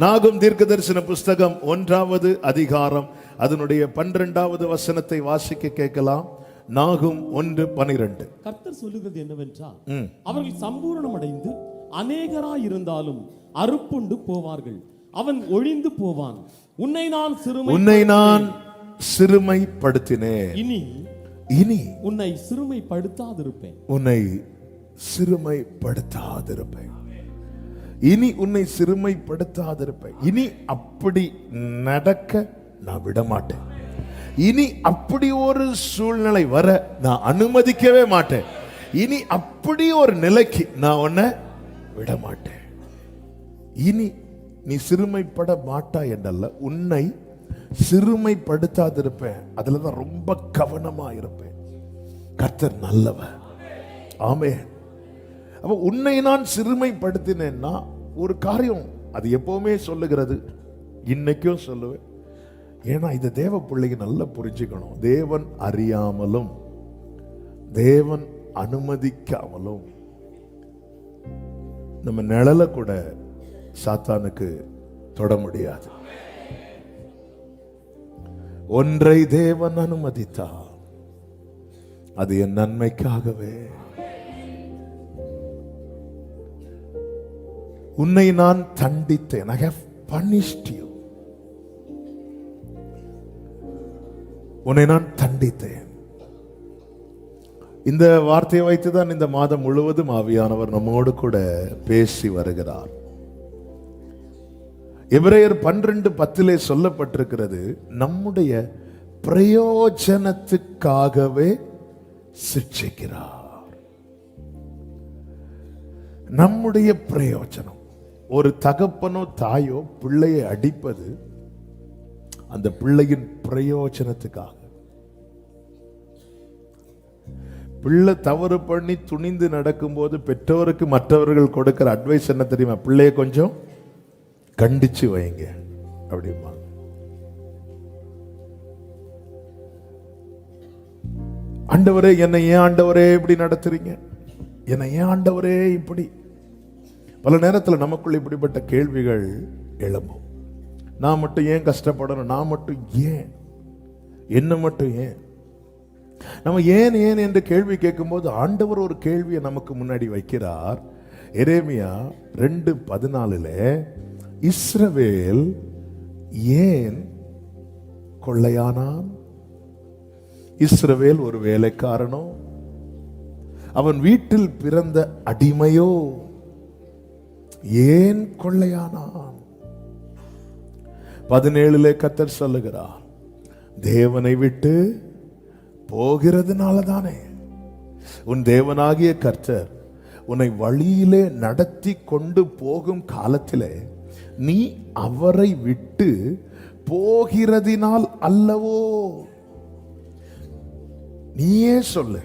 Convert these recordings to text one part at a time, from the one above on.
நாகும் தீர்க்கதரிசன புஸ்தகம் 1வது அதிகாரம் அதனுடைய 12வது வசனத்தை வாசிக்க கேட்கலாம். நாகும் 1:12. கர்த்தர் சொல்லுகிறது என்னவென்றால், அவர்கள் சம்பூரணம் அடைந்து அநேகராய் இருந்தாலும் அறுப்புண்டு போவார்கள், அவன் ஒழிந்து போவான். உன்னை நான் சிறுமைப்படுத்தினேன், இனி உன்னை சிறுமைப்படுத்தாதிருப்பேன். உன்னை சிறுமைப்படுத்தாதிருப்பேன். இனி உன்னை சிறுமைப்படுத்தாதிருப்பேன். இனி அப்படி நடக்க நான் விட மாட்டேன். இனி அப்படி ஒரு சூழ்நிலை வர நான் அனுமதிக்கவே மாட்டேன். இனி அப்படி ஒரு நிலைக்கு நான் உன்னை விட மாட்டேன். இனி நீ சிறுமைப்பட மாட்டாய் என்றல்ல, உன்னை சிறுமைப்படுத்தாதிருப்பேன். அதுலதான் ரொம்ப கவனமா இருப்பேன். கர்த்தர் நல்லவர். ஆமென். அப்ப உன்னை நான் சிறுமைப்படுத்தினேன்னா ஒரு காரியம் அது எப்பவுமே சொல்லுகிறது, இன்னைக்கும் சொல்லுவேன். ஏன்னா இது தேவ பிள்ளைக்கு நல்லா புரிஞ்சுக்கணும். தேவன் அறியாமலும் தேவன் அனுமதிக்காமலும் நம்ம நிழல கூட சாத்தானுக்கு தொட முடியாது. ஒன்றை தேவன் அனுமதித்தார், அது என் நன்மைக்காகவே. உன்னை நான் தண்டித்தேன். I have punished you. உன்னை நான் தண்டித்தேன். இந்த வார்த்தையை வைத்துதான் இந்த மாதம் முழுவதும் ஆவியானவர் நம்மோடு கூட பேசி வருகிறார். எபிரேயர் 12:10 சொல்லப்பட்டிருக்கிறது, நம்முடைய பிரயோஜனத்துக்காகவே சிட்சிக்கிறார். நம்முடைய பிரயோஜனம். ஒரு தகப்பனோ தாயோ பிள்ளையை அடிப்பது அந்த பிள்ளையின் பிரயோஜனத்துக்காக. பிள்ளை தவறு பண்ணி துணிந்து நடக்கும்போது பெற்றோருக்கு மற்றவர்கள் கொடுக்கிற அட்வைஸ் என்ன தெரியுமா? பிள்ளைய கொஞ்சம் கண்டிச்சு வைங்க அப்படிமா. ஆண்டவரே, என்னை ஏன் ஆண்டவரே இப்படி நடத்துறீங்க? என்னை ஏன் ஆண்டவரே இப்படி? பல நேரத்தில் நமக்குள்ள இப்படிப்பட்ட கேள்விகள் எழும்பும். நான் மட்டும் ஏன் கஷ்டப்படணும்? நான் மட்டும் ஏன்? என்ன மட்டும் ஏன்? நம்ம ஏன் ஏன் என்று கேள்வி கேட்கும்போது ஆண்டவர் ஒரு கேள்வியை நமக்கு முன்னாடி வைக்கிறார். எரேமியா 2:14 இஸ்ரவேல் ஏன் கொள்ளையானான்? இஸ்ரவேல் ஒரு வேலைக்காரனோ? அவன் வீட்டில் பிறந்த அடிமையோ? ஏன் கொள்ளையானான்? 17 கர்த்தர் சொல்லுகிறார், தேவனை விட்டு போகிறதுனால தானே. உன் தேவனாகிய கர்த்தர் உன்னை வழியிலே நடத்தி கொண்டு போகும் காலத்திலே நீ அவரை விட்டு போகிறதினால் அல்லவோ? நீயே சொல்லு,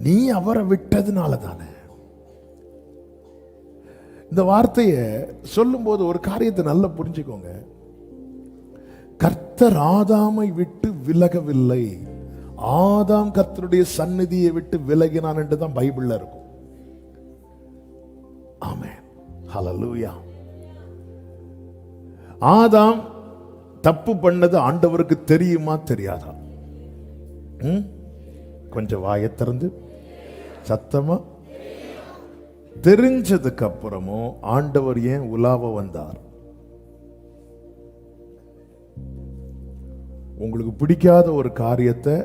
நீ அவரை விட்டதுனால தானே. இந்த வார்த்தையை சொல்லும் போது ஒரு காரியத்தை நல்லா புரிஞ்சுக்கோங்க. கர்த்தர் ஆதாமை விட்டு விலகவில்லை, ஆதாம் கர்த்தருடைய சந்நிதியை விட்டு விலகினான் என்று தான் பைபிள்ல இருக்கும். ஆமென், ஹல்லேலூயா. ஆதாம் தப்பு பண்ணது ஆண்டவருக்கு தெரியுமா தெரியாதா? கொஞ்சம் வாயை திறந்து சத்தமா. தெரிஞ்சதுக்கு அப்புறமும் ஆண்டவர் ஏன் உலாவ வந்தார்? உங்களுக்கு பிடிக்காத ஒரு காரியத்தை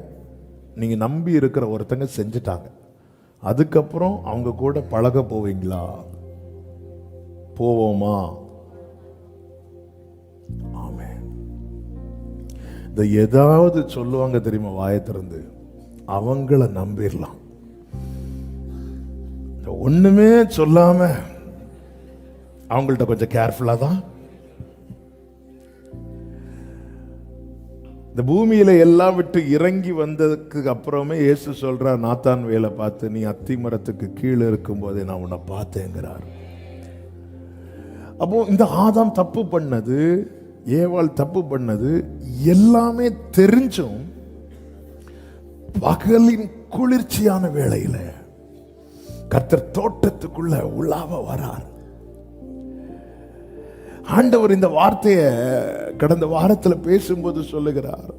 நீங்க நம்பி இருக்கிற ஒருத்தங்க செஞ்சுட்டாங்க, அதுக்கப்புறம் அவங்க கூட பழக போவீங்களா? போவோமா? ஆமென். இந்த ஏதாவது சொல்லுவாங்க தெரியுமா வாயை திறந்து, அவங்கள நம்பிடலாம். ஒண்ணுமே சொல்லாம அவங்கள்ட்ட கொஞ்சம் கேர்ஃபுல்லா தான். இந்த பூமியில எல்லாம் விட்டு இறங்கி வந்ததுக்கு அப்புறமே இயேசு சொல்றார் நாத்தான் வேலை பார்த்து, நீ அத்தி மரத்துக்கு கீழே இருக்கும் போதே நான் உன்னை பார்த்தேங்கிறார். அப்போ இந்த ஆதாம் தப்பு பண்ணது, ஏவாள் தப்பு பண்ணது எல்லாமே தெரிஞ்சும் பகலின் குளிர்ச்சியான வேளையில கர்த்தர் தோட்டத்துக்குள்ள உலாவ வரார். ஆண்டவர் இந்த வார்த்தையை கடந்த வாரத்தில் பேசும்போது சொல்லுகிறார்,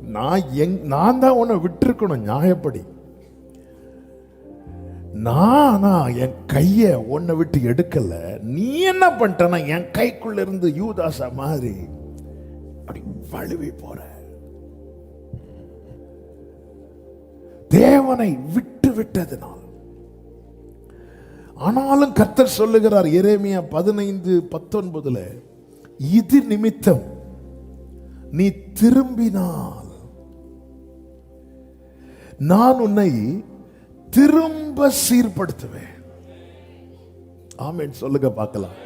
நான் தான் உன்னை விட்டுருக்கணும் நியாயப்படி. நானா என் கைய உன்னை விட்டு எடுக்கல, நீ என்ன பண்ணிட்டனா என் கைக்குள்ள இருந்து யூதாசா மாதிரி அப்படி வழுவி போற. தேவனை விட்டு விட்டதுனால். ஆனாலும் கர்த்தர் சொல்லுகிறார் எரேமியா 15:19, இது நிமித்தம் நீ திரும்பினால் நான் உன்னை திரும்ப சீர்படுத்துவேன். ஆமென் சொல்லுங்க பார்க்கலாம்.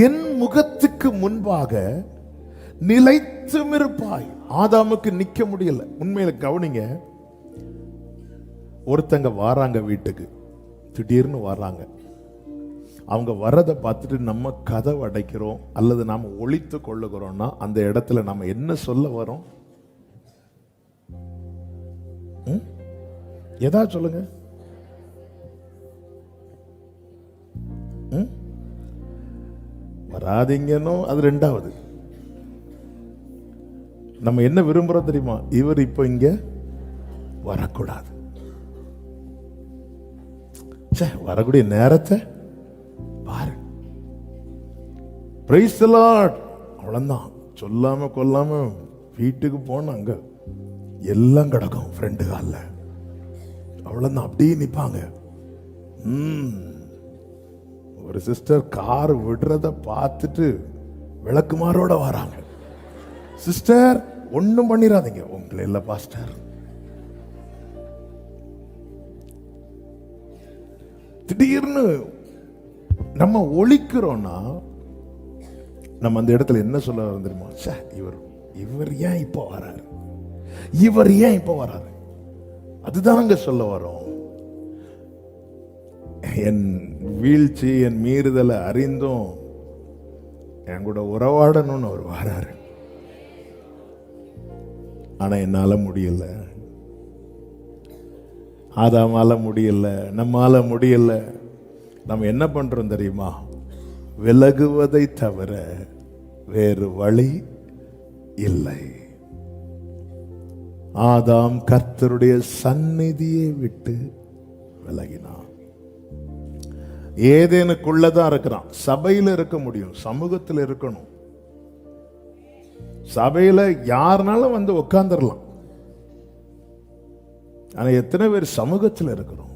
என் முகத்துக்கு முன்பாக நிலைத்தும் இருப்பாய். ஆதாமுக்கு நிக்க முடியல. உண்மையில கவனிங்க, ஒருத்தங்க வாராங்க வீட்டுக்கு, திடீர்னு வர்றாங்க. அவங்க வர்றதை பார்த்துட்டு நம்ம கதவை அடைக்கிறோம் அல்லது நாம ஒளித்து கொள்ளுகிறோம்னா அந்த இடத்துல நம்ம என்ன சொல்ல வரோம்? எதா சொல்லுங்க. வராதீங்கன்னு அது ரெண்டாவது. நம்ம என்ன விரும்புறோம் தெரியுமா? இவர் இப்ப இங்க வரக்கூடாது, வரக்கூடிய நேரத்தை பாரு. Praise the Lord. அவ்வளவுதான். சொல்லாம கொல்லாம வீட்டுக்கு போன அங்க எல்லாம் கிடக்கும் ஃப்ரெண்டு கால்ல. அவ்வளவுதான். அப்படியே நிப்பாங்க. ஒரு சிஸ்டர் கார் விடுறத பார்த்துட்டு விளக்குமாரோட வராங்க. சிஸ்டர் ஒண்ணும் பண்ணிடாதீங்க. உங்களை இல்ல பாஸ்டர். திடீர்னு நம்ம ஒழிக்கிறோம்னா நம்ம அந்த இடத்துல என்ன சொல்ல தெரியுமா? இவர் ஏன் இப்போ வராரு, இவர் ஏன் இப்போ வராரு, அதுதானங்க சொல்ல வரோம். என் வீழ்ச்சி என் மீறுதலை அறிந்தும் என் கூட உறவாடணும்னு அவர் வராரு. ஆனா என்னால முடியல, ஆதாமால முடியல, நம்மால முடியல. நம்ம என்ன பண்றோம் தெரியுமா? விலகுவதை தவிர வேறு வழி இல்லை. ஆதாம் கர்த்தருடைய சந்நிதியை விட்டு விலகினான். ஏதேனுக்குள்ளதான் இருக்கிறான். சபையில இருக்க முடியும், சமூகத்தில் இருக்கணும். சபையில யாருனாலும் வந்து உட்கார்ந்துடலாம். ஆனா எத்தனை பேர் சமூகத்தில் இருக்கிறோம்?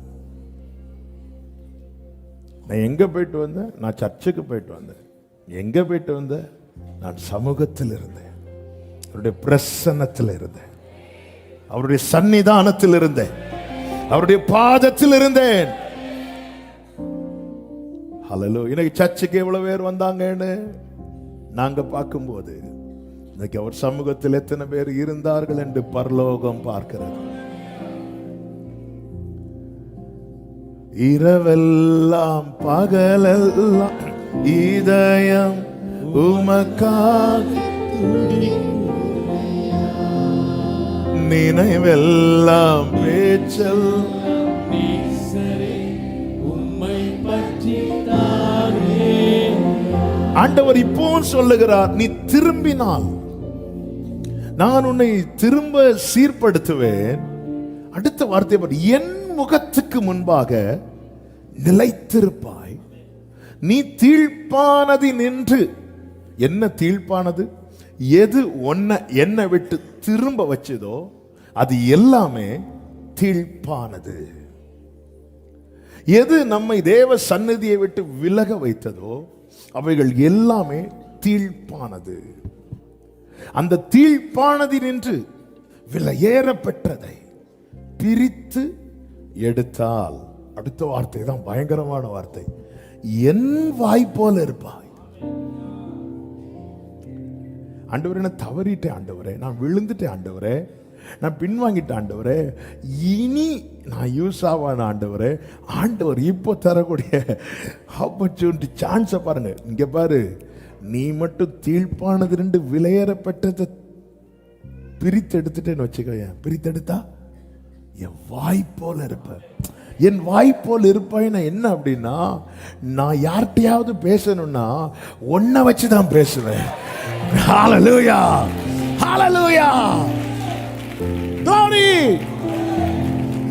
நான் எங்க போயிட்டு வந்தேன்? நான் சர்ச்சுக்கு போயிட்டு வந்தேன். எங்க போயிட்டு வந்தேன்? நான் சமூகத்தில் இருந்தேன், அவருடைய பிரசன்னத்தில் இருந்தேன், அவருடைய சன்னிதானத்தில் இருந்தேன், அவருடைய பாதத்தில் இருந்தேன். ஹல்லேலூயா. இன்னைக்கு சர்ச்சுக்கு எவ்வளவு பேர் வந்தாங்கன்னு நாங்க பார்க்கும்போது இன்னைக்கு அவர் சமூகத்தில் எத்தனை பேர் இருந்தார்கள் என்று பரலோகம் பார்க்கிறது. இரவெல்லாம் பகலெல்லாம் இதயம் உமக்காக நினைவெல்லாம் பேச்சல் ஆண்டவர் இப்போ சொல்லுகிறார், நீ திரும்பினால் நான் உன்னை திரும்ப சீர்படுத்துவேன். அடுத்த வார்த்தை பாரு, என் முகத்துக்கு முன்பாக நிலைத்திருப்பாய். நீ தீழ்ப்பானது நின்று. என்ன தீழ்ப்பானது? எது என்னை விட்டு திரும்ப வச்சதோ அது எல்லாமே தீழ்ப்பானது. எது நம்மை தேவ சந்நிதியை விட்டு விலக வைத்ததோ அவைகள் எல்லாமே தீழ்ப்பானது. அந்த தீழ்ப்பானது நின்று விலையேற பெற்றதை பிரித்து எடுத்தால், அடுத்த வார்த்தை தான் பயங்கரமான வார்த்தை, என் வாய் போல இருப்பாய். ஆண்டவரே, நான் தவறிட்டேன் ஆண்டவரே, நான் விழுந்துட்டேன் ஆண்டவரே, நான் பின்வாங்கிட்டேன் ஆண்டவரே, இனி நான் யூஸ் ஆவான ஆண்டவரே. ஆண்டவர் இப்போ தரக்கூடிய ஆப்பர்ச்சுனிட்டி, சான்ஸை பாருங்க. இங்க பாரு, நீ மட்டும் தீழ்ப்பானது ரெண்டு விலையேறப்பட்டதை பிரித்து எடுத்துட்டேன்னு வச்சுக்கோயேன். பிரித்தெடுத்தா என் வாய் போல இருப்ப. என் வாய்ப்போல் இருப்பாய்னா என்ன அப்படின்னா, நான் யார்கிட்டயாவது பேசணும்னா உன்னை வச்சு தான் பேசுவேன். ஹalleluya, ஹalleluya. glory.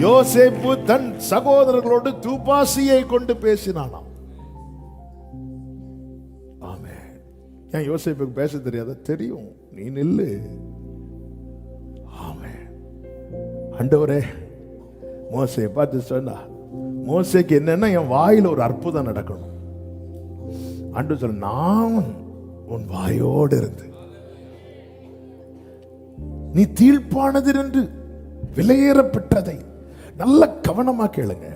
யோசேப்பு தன் சகோதரர்களோடு தூபாசியை கொண்டு பேசினானாம். ஆமென். ஏன் யோசேப்புக்கு பேச தெரியாத? தெரியும். நீ நில்லு. ஆமென். ஆண்டவரே, மோசேயை பார்த்து சொன்னா, மோசேக்கு என்னன்னா என் வாயில ஒரு அற்புதம் நடக்கணும். ஆண்டவர் சொல்ல, நான் உன் வாயோடு இருந்து நீ தீர்ப்பானது என்று விலையேறப்பட்டதை நல்ல கவனமா கேளுங்க.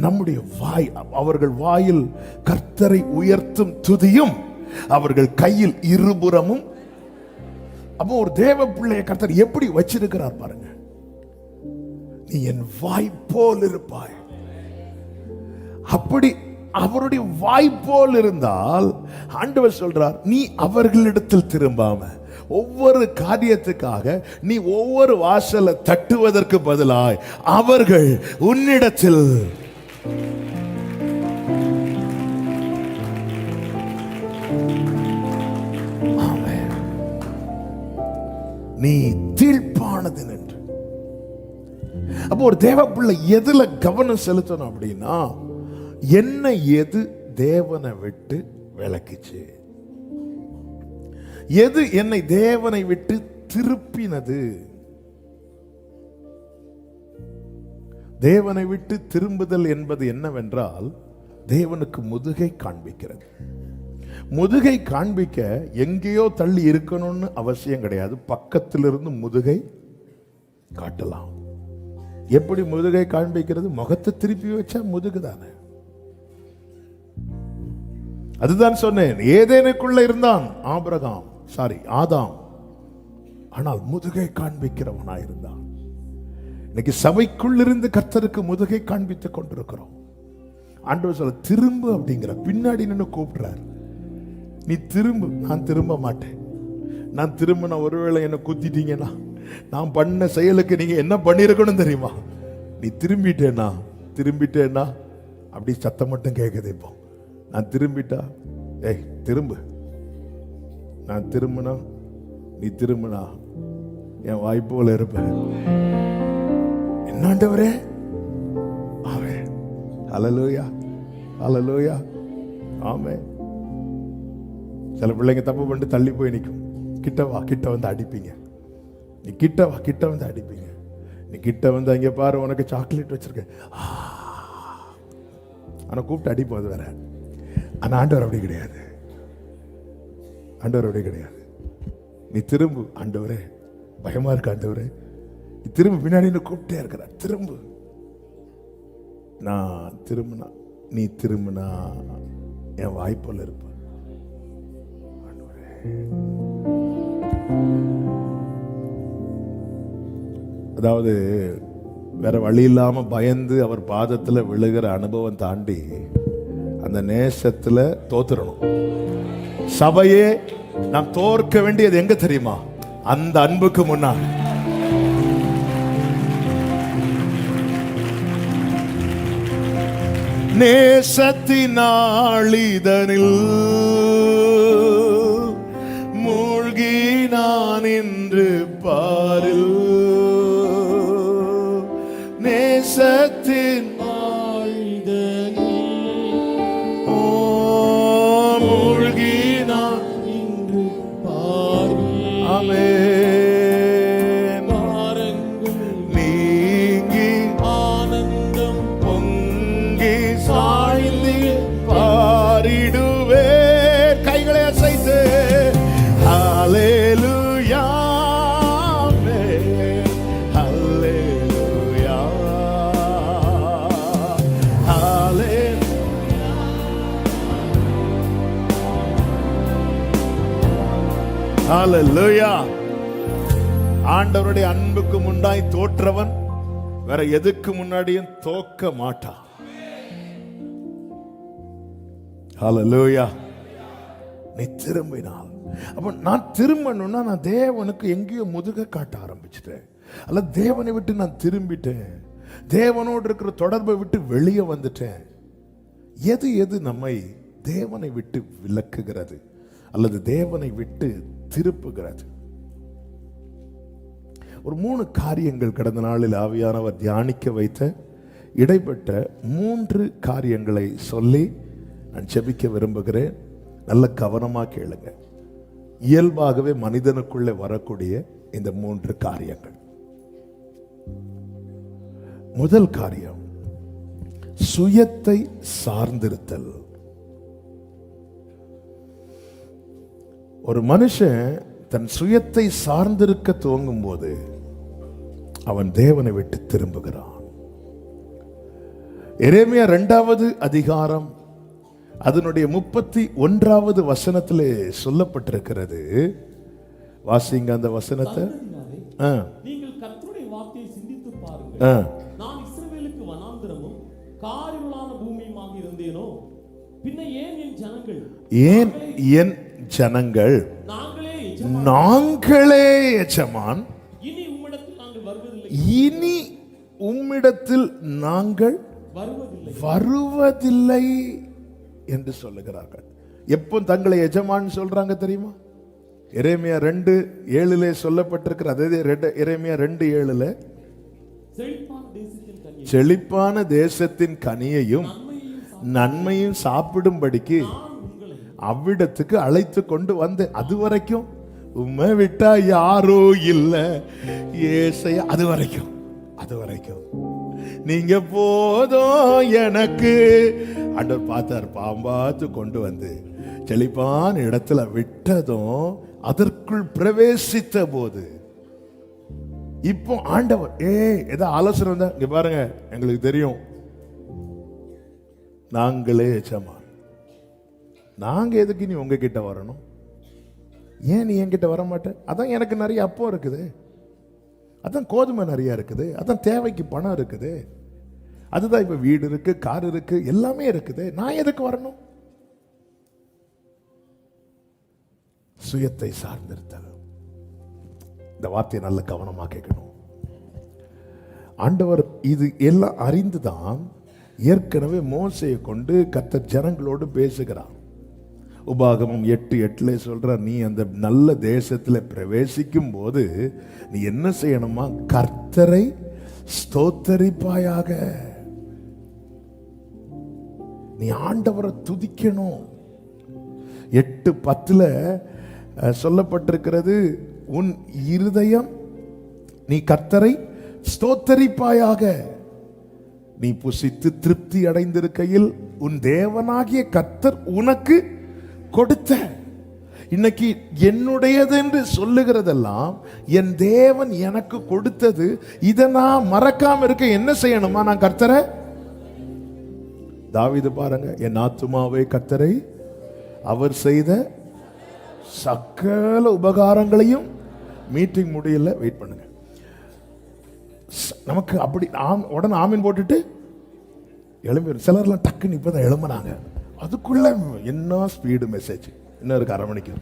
நம்முடைய வாய், அவர்கள் வாயில் கர்த்தரை உயர்த்தும் துதியும் அவர்கள் கையில் இருபுறமும். அப்போ ஒரு தேவ பிள்ளையை கர்த்தர் எப்படி வச்சிருக்கிறார் பாருங்க. நீ என் வாய் போல் இருப்பாய். அப்படி அவருடைய வாய் போல் இருந்தால் ஆண்டவர் சொல்றார், நீ அவர்களிடத்தில் திரும்பாம ஒவ்வொரு காரியத்துக்காக நீ ஒவ்வொரு வாசலை தட்டுவதற்கு பதிலாய் அவர்கள் உன்னிடத்தில் நீ தீர்ப்பானது என்று. அப்போ ஒரு தேவ பிள்ளை எதுல கவனம் செலுத்தணும் அப்படின்னா, என்ன எது தேவனை விட்டு விலக்கிச்சு, எது என்னை தேவனை விட்டு திருப்பினது. தேவனை விட்டு திரும்புதல் என்பது என்னவென்றால், தேவனுக்கு முதுகை காண்பிக்கிறது. முதுகை காண்பிக்க எங்கேயோ தள்ளி இருக்கணும்னு அவசியம் கிடையாது. பக்கத்திலிருந்து முதுகை காட்டலாம். எப்படி முதுகை காண்பிக்கிறது? முகத்தை திருப்பி வச்சா முதுகு தானே. அதுதான் சொன்னேன். ஏதேனுக்குள்ள இருந்தான் ஆதாம், ஆனால் முதுகை காண்பிக்கிறவனாய் இருந்தான். இன்னைக்கு சபைக்குள் இருந்து கர்த்தருக்கு முதுகை காண்பித்துக் கொண்டிருக்கிறோம். ஆண்டவர் சொல்ல, திரும்பு அப்படிங்கிற, பின்னாடி நின்று கூப்பிடுறார். நீ திரும்பு. நான் திரும்ப மாட்டேன். நான் திரும்பின ஒருவேளை என்ன குத்திட்டீங்கன்னா, நான் பண்ண செயலுக்கு நீங்க என்ன பண்ணிருக்கணும் தெரியுமா? நீ திரும்பிட்டேன்னா அப்படி சத்தம் மட்டும் கேட்குது. இப்போ நான் திரும்பிட்டா, ஏய் திரும்பு. நான் திரும்பினா, நீ திரும்பினா என் வாய்ப்போல இருப்பேன். என்னாண்டவரே? ஆமென். ஹல்லேலூயா, ஹல்லேலூயா, ஆமென். சில பிள்ளைங்க தப்பு பண்ணிட்டு தள்ளி போய் நிற்கும். கிட்ட வா, கிட்ட வந்து அடிப்பீங்க. நீ கிட்ட வா, கிட்ட வந்து அடிப்பீங்க. நீ கிட்ட வந்து அங்கே பாரு, உனக்கு சாக்லேட் வச்சிருக்கேன், ஆனா கூப்பிட்டு அடிப்போம். அது வேற. ஆனா ஆண்டவர் அப்படி கிடையாது. ஆண்டவர் அப்படி கிடையாது. நீ திரும்பு. ஆண்டவரே பயமா இருக்கு, ஆண்டவரே நீ திரும்ப. பின்னாடி கூப்பிட்டே இருக்கிற, திரும்பு. நான் திரும்பினா, நீ திரும்பினா என் வாய்ப்போல இருப்ப. அதாவது வேற வழி இல்லாம பயந்து அவர் பாதத்துல விழுகிற அனுபவம் தாண்டி அந்த நேசத்துல தோத்துறணும். சபையே நாம் தோற்க வேண்டியது எங்க தெரியுமா? அந்த அன்புக்கு முன்னால். நேசத்தினாளிதனில் மூழ்கி நான் என்று பாரில், நேசத்தின் மூழ்கி நான் இன்று பாரில். ஆமென். பாரங்கள் நீங்கி ஆனந்தம் பொங்கி சாய்ந்து பாரிடுவே. கைகளை அசைத்து ஹல்லேலூயா, ஹல்லேலூயா, ஹல்லேலூயா. ஆண்டவருடைய அன்புக்கு முன்னாய் தோற்றவன் வேற எதுக்கு முன்னாடியும் தோக்க மாட்டான். ஹல்லேலூயா. நீ திரும்பினால், அப்ப நான் திரும்பணும்னா நான் தேவனுக்கு எங்கேயோ முதுக காட்ட ஆரம்பிச்சிட்டேன், அல்ல தேவனை விட்டு நான் திரும்பிட்டேன். தேவனோடு இருக்கிற தொடர்பை விட்டு வெளியே வந்துட்டேன். எது எது நம்மை தேவனை விட்டு விலக்குகிறது அல்லது தேவனை விட்டு திருப்புகிறது? ஒரு 3 காரியங்கள் கடந்த நாளில் ஆவியானவர் தியானிக்க வைத்த இடைப்பட்ட 3 காரியங்களை சொல்லி நான் ஜெபிக்க விரும்புகிறேன். நல்ல கவனமா கேளுங்க. இயல்பாகவே மனிதனுக்குள்ளே வரக்கூடிய இந்த 3 காரியங்கள். முதல் காரியம், சுயத்தை சார்ந்திருத்தல். ஒரு மனுஷன் தன் சுயத்தை சார்ந்திருக்க துவங்கும் போது அவன் தேவனை விட்டு திரும்புகிறான். எரேமியா 2வது அதிகாரம் அதனுடைய 31வது வசனத்திலே சொல்லப்பட்டிருக்கிறது. வாசிங்க அந்த வசனத்தை. நீங்கள் கர்த்தருடைய வார்த்தையை சிந்தித்து பாருங்கள். நான் இஸ்ரவேலுக்கு வனாந்திரமும் காரிருளான பூமியுமாக இருந்தேனோ, பின்ன ஏன் என் ஜனங்கள் நாங்களே எஜமான், இனி உம்மிடத்தில் நாங்கள் வருவதில்லை என்று சொல்லுகிறார்கள். எப்போ தங்களை எஜமான் சொல்றாங்க தெரியுமா? எரேமியா 2:7 சொல்லப்பட்டிருக்கிற அதே எரேமியா 2:7 செழிப்பான தேசத்தின் கனியையும் நன்மையும் சாப்பிடும்படிக்கு அவ்விடத்துக்கு அழைத்து கொண்டு வந்து, அது வரைக்கும் உம்மை விட்டா யாரோ இல்ல ஏசையா, அது வரைக்கும் நீங்க போதும் எனக்கு. ஆண்டவர் பார்த்தார், பாம்பாத்து கொண்டு வந்து செழிப்பான இடத்துல விட்டதும் அதற்குள் பிரவேசித்த போது, இப்போ ஆண்டவர் ஏதோ ஆலோசனை வந்தா, இங்க பாருங்க, எங்களுக்கு தெரியும் நாங்களே எஜமான், நாங்க எதுக்கு நீ உங்ககிட்ட வரணும்? ஏன் நீ என்கிட்ட வர மாட்டேன்? அதான் எனக்கு நிறைய அப்பம் இருக்குது, அதான் கோதுமை நிறைய இருக்குது, அதான் தேவைக்கு பணம் இருக்குது, அதுதான் இப்ப வீடு இருக்கு, கார் இருக்கு, எல்லாமே இருக்குது, நான் எதுக்கு வரணும்? சுயத்தை சார்ந்திருத்தல். இந்த வார்த்தையை நல்ல கவனமா கேட்கணும். ஆண்டவர் இது எல்லாம் அறிந்துதான் ஏற்கனவே மோசையை கொண்டு கர்த்தர் ஜனங்களோடு பேசுகிறார். உபாகமம் 8:8 சொல்ற, நீ அந்த நல்ல தேசத்தில் பிரவேசிக்கும் போது நீ என்ன செய்யணுமா? கர்த்தரை ஸ்தோத்தரிப்பாயாக. நீ ஆண்டவரை துதிக்கணும். 8:10 சொல்லப்பட்டிருக்கிறது, உன் இருதயம் நீ கர்த்தரை ஸ்தோத்தரிப்பாயாக. நீ புசித்து திருப்தி அடைந்திருக்கையில் உன் தேவனாகிய கர்த்தர் உனக்கு கொடுத்த, இன்னைக்கு என்னுடையது என்று சொல்லுகிறதெல்லாம் என் தேவன் எனக்கு கொடுத்தது. இதை நான் மறக்காம இருக்க என்ன செய்யணுமா? நான் கர்த்தரை. தாவீது பாருங்க, என் ஆத்துமாவே கர்த்தரை, அவர் செய்த சகல உபகாரங்களையும். மீட்டிங் முடியல, வெயிட் பண்ணுங்க. நமக்கு அப்படி உடனே ஆமீன் போட்டுட்டு எழும்பி, சிலர்லாம் டக்குன்னு இப்பதான் எழும்புனாங்க, அதுக்குள்ள என்ன ஸ்பீடு மெசேஜ், இன்னும் இருக்கு 1/2 மணிக்கு.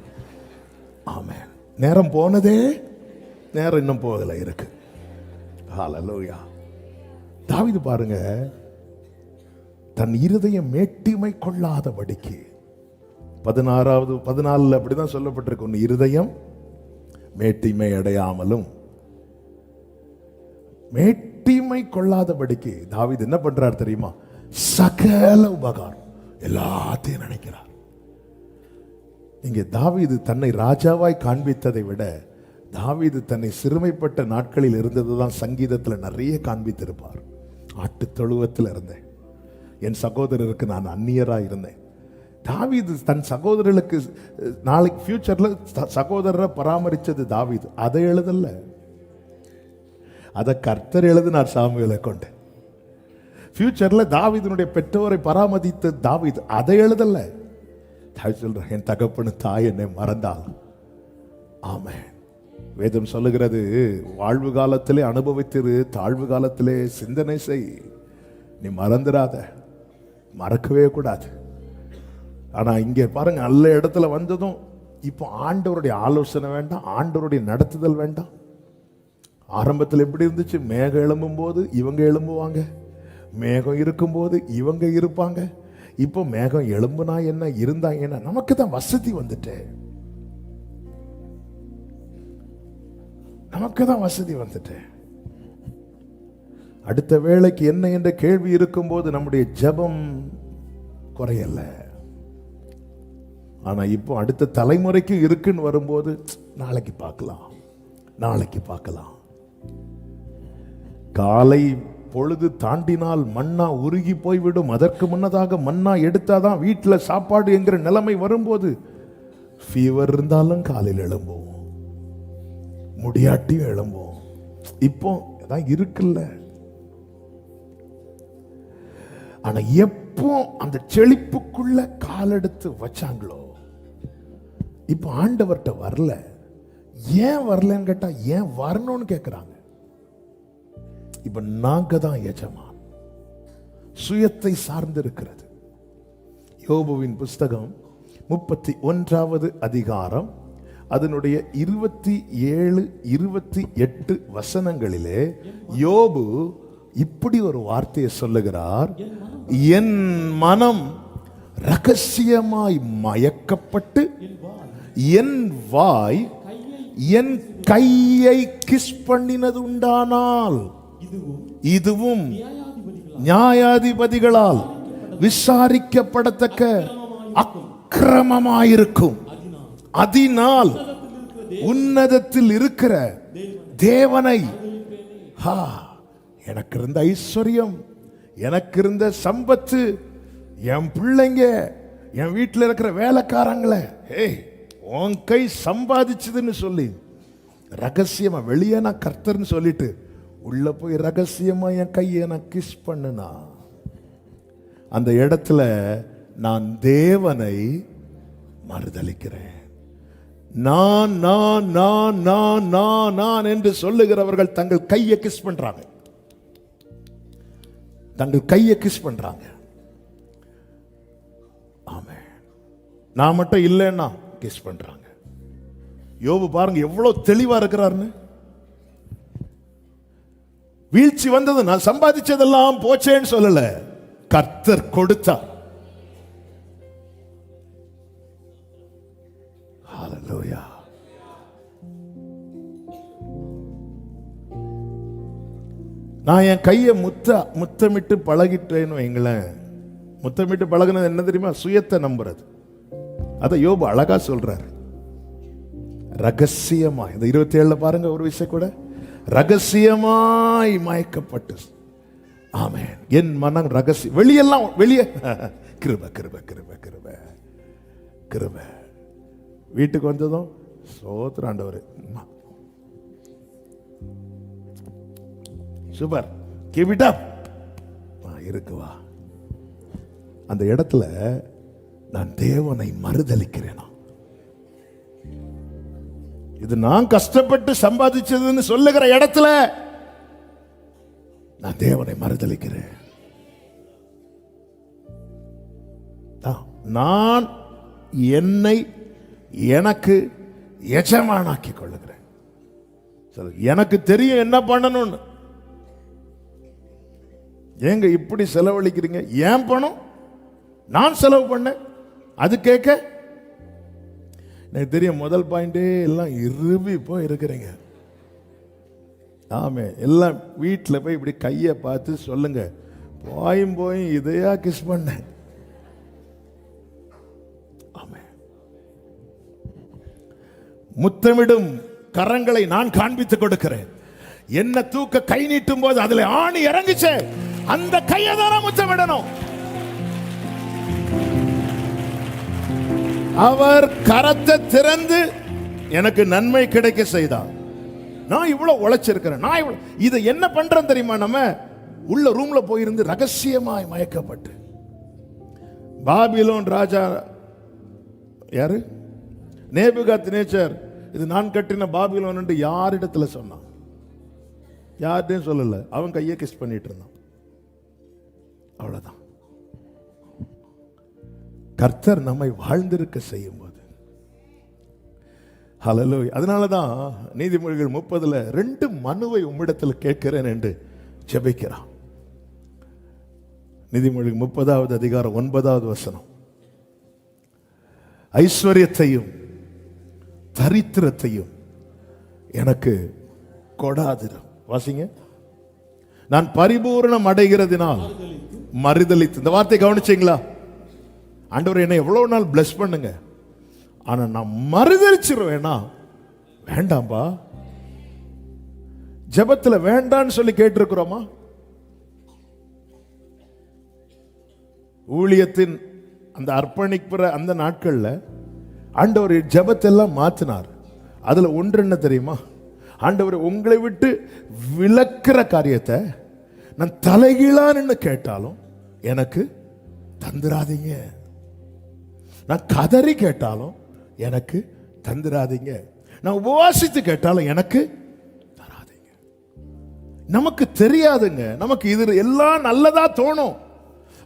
ஆமென். நேரம் போனதே, நேரம் இன்னும் போகல இருக்கு. ஹல்லேலூயா. தாவீது பாருங்க, தன் இருதயம் மேட்டிமை கொள்ளாதபடிக்கு 14 அப்படிதான் சொல்லப்பட்டிருக்கு, உன் இருதயம் மேட்டிமை அடையாமலும். மேட்டிமை கொள்ளாதபடிக்கு தாவீது என்ன பண்றார் தெரியுமா? சகல உபகாரம் எல்லாத்தையும் நினைக்கிறார். இங்கே தாவீது தன்னை ராஜாவாய் காண்பித்ததை விட தாவீது தன்னை சிறுமைப்பட்ட நாட்களில் இருந்ததுதான் சங்கீதத்தில் நிறைய காண்பித்திருப்பார். ஆட்டு தொழுவத்தில் இருந்தேன், என் சகோதரருக்கு நான் அந்நியராக இருந்தேன். தாவீது தன் சகோதரர்களுக்கு நாளைக்கு ஃபியூச்சர்ல சகோதரரை பராமரிச்சது தாவீது. அதை எழுதல, அதை கர்த்தர் எழுதினார் சாமுவேலை கொண்டு. ஃபியூச்சர்ல தாவீதுனுடைய பெற்றோரை பராமரித்த தாவீது, அதை எழுதல. தாவீது சொல்ற, என் தகப்பனு தாய் என்னை மறந்தால். ஆமென். வேதம் சொல்லுகிறது, வாழ்வு காலத்திலே அனுபவித்திரு, தாழ்வு காலத்திலே சிந்தனை செய். நீ மறந்துடாத, மறக்கவே கூடாது. ஆனா இங்கே பாருங்க, நல்ல இடத்துல வந்ததும் இப்போ ஆண்டவருடைய ஆலோசனை வேண்டாம், ஆண்டவருடைய நடத்துதல் வேண்டாம். ஆரம்பத்தில் எப்படி இருந்துச்சு? மேகம் எழும்பும் போது இவங்க எழும்புவாங்க, மேகம் இருக்கும்போது இவங்க இருப்பாங்க. இப்போ மேகம் எழும்புனா என்ன, இருந்தா என்ன, நமக்கு தான் வசதி வந்துட்டு, நமக்கு தான் வசதி வந்துட்டு. அடுத்த வேளைக்கு என்ன என்ற கேள்வி இருக்கும்போது நம்முடைய ஜெபம் குறையல. ஆனா இப்போ அடுத்த தலைமுறைக்கு இருக்குன்னு வரும்போது நாளைக்கு பார்க்கலாம், நாளைக்கு பார்க்கலாம். காலை பொழுது தாண்டினால் மண்ணா உருகி போய்விடும். அதற்கு முன்னதாக மண்ணா எடுத்தாதான் வீட்டில் சாப்பாடு என்கிற நிலைமை வரும்போது ஃபீவர் இருந்தாலும் காலையில் எழும்புவோம், முடியாட்டியும் எழும்புவோம். இப்போ அதான் இருக்குல்ல. ஆனா எப்போ அந்த செழிப்புக்குள்ள காலெடுத்து வச்சாங்களோ, இப்போ ஆண்டவர்கிட்ட வரல. ஏன் வரலன்னு கேட்டா ஏன் வரணும்னு கேட்கிறாங்க. இப்ப நாங்க தான் எஜமான். சுயத்தை சார்ந்து இருக்கிறது. யோபுவின் புஸ்தகம் 31வது அதிகாரம் அதனுடைய 27, 28 வசனங்களிலே யோபு இப்படி ஒரு வார்த்தையை சொல்லுகிறார். என் மனம் ரகசியமாய் மயக்கப்பட்டு என் வாய் என் கையை கிஸ் பண்ணினது உண்டானால் இதுவும் நியாயாதிபதிகளால் விசாரிக்கப்படத்தக்க அக்கிரமமாயிருக்கும். அதனால் உன்னதத்தில் இருக்கிற தேவனை, எனக்கு இருந்த ஐஸ்வர்யம், எனக்கு இருந்த சம்பத்து, என் பிள்ளைங்க, என் வீட்டில் இருக்கிற வேலைக்காரங்களை, உன் கை சம்பாதிச்சதுன்னு சொல்லி ரகசியமா, வெளியே நான் கர்த்தர்னு சொல்லிட்டு உள்ள போய் ரகசியமா என் கையை நான் கிஸ் பண்ணுனா, அந்த இடத்துல நான் தேவனை மறுதலிக்கிறேன். நான் நான் நான் நான் நான் நான் என்று சொல்லுகிறவர்கள் தங்கள் கையை கிஸ் பண்றாங்க, தங்கள் கையை கிஸ் பண்றாங்க. ஆமே, நான் மட்டும் இல்லைன்னா கிஸ் பண்றாங்க. யோபு பாருங்க எவ்வளவு தெளிவா இருக்கிறாருன்னு. வீழ்ச்சி வந்தது, நான் சம்பாதிச்சதெல்லாம் போச்சேன்னு சொல்லல, கர்த்தர் கொடுத்தார். ஹல்லேலூயா. நான் என் கையை முத்தமிட்டு பழகிட்டேன்னு வைங்களேன். முத்தமிட்டு பழகுனது என்ன தெரியுமா? சுயத்தை நம்புறது. அதை யோபு அழகா சொல்றாரு. ரகசியமாய், இந்த 27 பாருங்க ஒரு விஷயம் கூட, ரகசியமாய் மயக்கப்பட்டு. ஆமென். என் மனம் ரகசியம், வெளியெல்லாம் வெளியே கிருபை கிருபை கிருபை கிருபை கிருபை. வீட்டுக்கு வந்ததும் சோத்திரம் ஆண்டவரே, சூப்பர், கீப் இட் அப், இருக்குவா. அந்த இடத்துல நான் தேவனை மறுதலிக்கிறேனா? இது நான் கஷ்டப்பட்டு சம்பாதிச்சதுன்னு சொல்லுகிற இடத்துல நான் தேவனை மறுதலிக்கிறேன். நான் என்னை எனக்கு எஜமானாக்கி கொள்ளுகிறேன். எனக்கு தெரியும் என்ன பண்ணணும்னு. ஏங்க இப்படி செலவழிக்கிறீங்க? ஏன் பணம் நான் செலவு பண்ண, அது கேட்க எனக்கு தெரியும். முதல் பாயிண்டே எல்லாம் இருவி போய் இருக்கிறீங்க. ஆமே, எல்லாம் வீட்டில் போய் இப்படி கையை பார்த்து சொல்லுங்க, போய் இதையா கிஸ் பண்ண. ஆமே, முத்தமிடும் கரங்களை நான் காண்பித்துக் கொடுக்கிறேன். என்ன தூக்க கை நீட்டும் போது அதுல ஆணி இறங்குச்சு, அந்த கையை தானே முத்தமிடணும். அவர் கரத்தை திறந்து எனக்கு நன்மை கிடைக்க செய்தார். நான் இவ்வளவு உழைச்சிருக்கிறேன். நான் இவ்வளவு இதை என்ன பண்றேன் தெரியுமா? நம்ம உள்ள ரூம்ல போயிருந்து ரகசியமாய் மயக்கப்பட்டு. பாபிலோன் ராஜா யாரு? நேபுகாத்நேச்சர். இது நான் கட்டின பாபிலோன் என்று யாரிடத்துல சொன்னான்? யார்கிட்டையும் சொல்லல. அவன் கையை கிஸ் பண்ணிட்டு இருந்தான். அவ்வளவுதான். கர்த்தர் நம்மை வாழ்ந்திருக்க செய்யும் போது, ஹல்லேலூயா. அதனாலதான் நீதிமொழிகள் 30 2 மனுவை உம்மிடத்தில் கேட்கிறேன் என்று ஜெபிக்கிறான். நீதிமொழி 30வது அதிகாரம் 9வது வசனம். ஐஸ்வர்யத்தையும் தரித்திரத்தையும் எனக்கு கொடாதிரும். வாசிங்க. நான் பரிபூரணம் அடைகிறதினால் மறுதலித்து. இந்த வார்த்தை கவனிச்சீங்களா? ஆண்டவர் என்னை எவ்வளவு நாள் பிளஸ் பண்ணுங்க, ஆனா நான் மறுதலிச்சிருவேனா? வேண்டாம்பா. ஜெபத்துல வேண்டான்னு சொல்லி கேட்டிருக்கிறோமா? ஊழியத்தின் அந்த அர்ப்பணிப்புற அந்த நாட்கள்ல ஆண்டவர் ஜெபத்தெல்லாம் மாத்தினார். அதுல ஒன்று என்ன தெரியுமா? ஆண்டவர் உங்களை விட்டு விலக்கிற காரியத்தை நான் தலைகீழான்னு கேட்டாலும் எனக்கு தந்துராதீங்க. நான் கதறி கேட்டாலும் எனக்கு தந்துராதீங்க. நான் உபவாசித்து கேட்டாலும் எனக்கு தராதீங்க. நமக்கு தெரியாதுங்க, நமக்கு இது எல்லாம் நல்லதா தோணும்.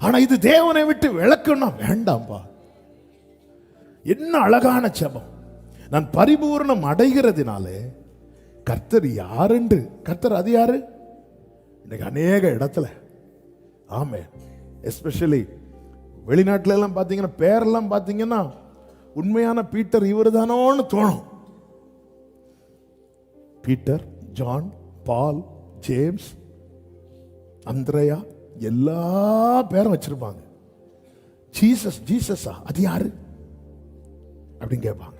ஆனா இது தேவனை விட்டு விளக்கணும். வேண்டாம்பா. என்ன அழகான ஜெபம். நான் பரிபூர்ணம் அடைகிறதுனாலே கர்த்தர் யாருண்டு. கர்த்தர் அது யாரு? இன்னைக்கு அநேக இடத்துல ஆமே, எஸ்பெஷலி வெளிநாட்டுல எல்லாம் பாத்தீங்கன்னா பேரெல்லாம் பாத்தீங்கன்னா உண்மையான பீட்டர் இவர் தானோன்னு தோணும். பீட்டர், ஜான், பால், ஜேம்ஸ், அந்திரேயா எல்லா பேரும் வச்சிருப்பாங்க. ஜீசஸ், ஜீசஸா அது யாரு அப்படின்னு கேட்பாங்க.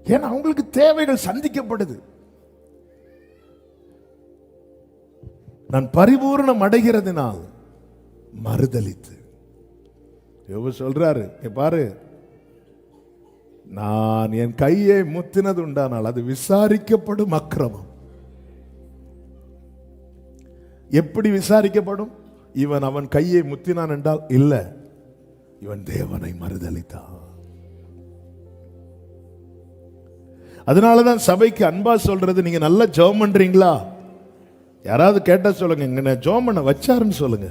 ஏன்னா அவங்களுக்கு தேவைகள் சந்திக்கப்படுது. நான் பரிபூர்ணம் அடைகிறதுனால் மறுதலித்து. சொல்றாரு, பாரு, நான் என் கையை முத்தினது உண்டானால் அது விசாரிக்கப்படும் அக்கிரமம். எப்படி விசாரிக்கப்படும்? இவன் அவன் கையை முத்தினான் என்றால் இல்ல, இவன் தேவனை மறுதலித்தான். அதனாலதான் சபைக்கு அன்பா சொல்றது, நீங்க நல்லா ஜெபம் பண்றீங்களா? யாராவது கேட்டா சொல்லுங்க, இங்க ஜெபம் பண்ண வச்சாருன்னு சொல்லுங்க.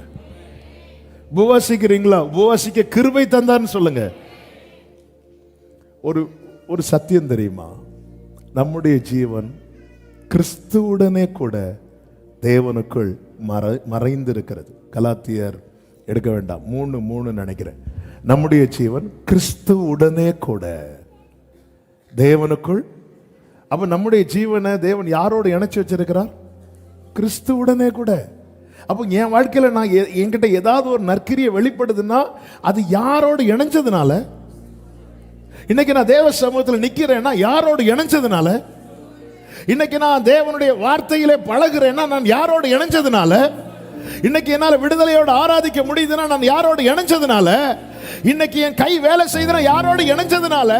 உபவாசிக்கிறீங்களா? உபவாசிக்க கிருபை தந்தார்னு சொல்லுங்க. ஒரு சத்தியம் தெரியுமா? நம்முடைய ஜீவன் கிறிஸ்துவுடனே கூட தேவனுக்குள் மறைந்திருக்கிறது. கலாத்தியர் எடுக்க வேண்டாம், 3:3 நினைக்கிறேன். நம்முடைய ஜீவன் கிறிஸ்துவுடனே கூட தேவனுக்குள். அப்ப நம்முடைய ஜீவனை தேவன் யாரோடு இணைச்சு வச்சிருக்கிறார்? கிறிஸ்துவுடனே கூட. அப்போ என் வாழ்க்கையில நான் என்கிட்ட ஏதாவது ஒரு நற்கிரியை வெளிப்படுதுன்னா அது யாரோடு இணைஞ்சதுனால. இன்னைக்கு நான் தேவ சமூகத்தில் நிக்கிறேன்னா யாரோடு இணைஞ்சதுனால. இன்னைக்கு நான் தேவனுடைய வார்த்தையிலே பழகுறேன்னா நான் யாரோடு இணைஞ்சதுனால. இன்னைக்கு என்னால் விடுதலையோடு ஆராதிக்க முடியுதுன்னா நான் யாரோடு இணைஞ்சதுனால. இன்னைக்கு என் கை வேலை செய்தனா யாரோடு இணைஞ்சதுனால.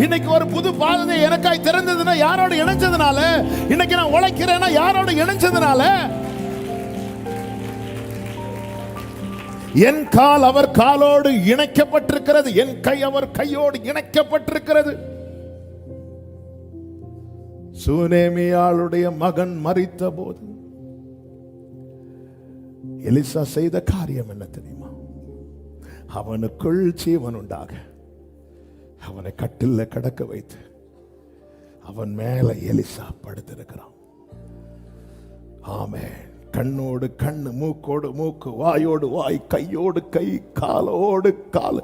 இன்னைக்கு ஒரு புது பாதை எனக்காய் திறந்ததுன்னா யாரோடு இணைஞ்சதுனால. இன்னைக்கு நான் உழைக்கிறேன்னா யாரோடு இணைஞ்சதுனால. என் கால் அவர் காலோடு இணைக்கப்பட்டிருக்கிறது, என் கை அவர் கையோடு இணைக்கப்பட்டிருக்கிறது. சூனேமியாளுடைய மகன் மரித்த போது எலிசா செய்த காரியம் என்ன தெரியுமா? அவனுக்குள் ஜீவன் உண்டாக அவனை கட்டில்ல கடக்க வைத்து அவன் மேல எலிசா படுத்திருக்கிறான். ஆமென். கண்ணோடு கண்ணு, மூக்கோடு மூக்கு, வாயோடு வாய், கையோடு கை, காலோடு கால்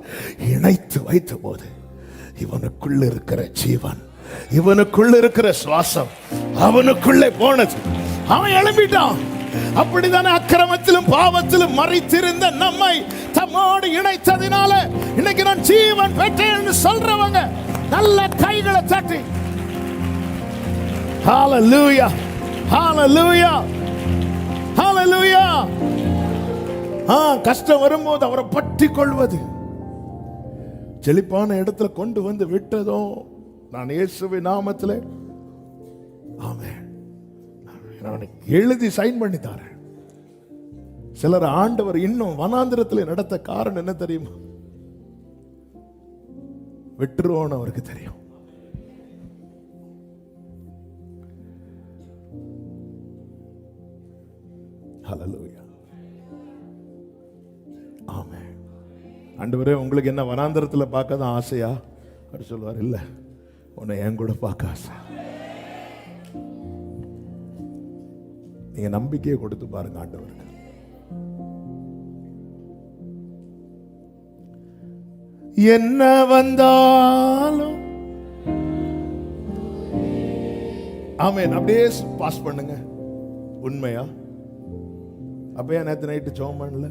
இணைத்து வைத்த போது இவனுக்குள்ள இருக்கிற ஜீவன், இவனுக்குள்ள இருக்கிற சுவாசம் அவனுக்குள்ளே போனது. அவன் எழும்பிட்டான். அப்படித்தானே அக்கிரமத்திலும் பாவத்திலும் மறைத்திருந்த நம்மை தம்மோடு இணைத்ததினால இன்னைக்கு நான் ஜீவன் பெற்றேன்னு சொல்றவங்க நல்ல கைகளை தட்டி ஹalleluya, ஹalleluya, ஹalleluya. கஷ்டம் வரும்போது அவரை பற்றி கொள்வது, செழிப்பான இடத்துல கொண்டு வந்து விட்டதும் நான் இயேசுவின் நாமத்திலே ஆமென் எழுதி சைன் பண்ணி தரேன். சிலர் ஆண்டவர் இன்னும் வனாந்திரத்தில் நடத்த காரணம் என்ன தெரியுமா? விட்டுருவோன்னு அவருக்கு தெரியும். ஹல்லேலூயா. ஆமென். ஆண்டவரே உங்களுக்கு என்ன வனாந்திரத்தில் பார்க்க தான் ஆசையா அப்படி சொல்லுவார். இல்ல, உன்னை என் கூட பார்க்க ஆசை. நீங்க நம்பிக்கையை கொடுத்து பாருங்க ஆண்டவருக்கு. என்ன வந்தாலும் ஆமென். அப்படியே பாஸ் பண்ணுங்க. உண்மையா அப்பயே நேத்து நைட்டு ஜெபம் பண்ணல.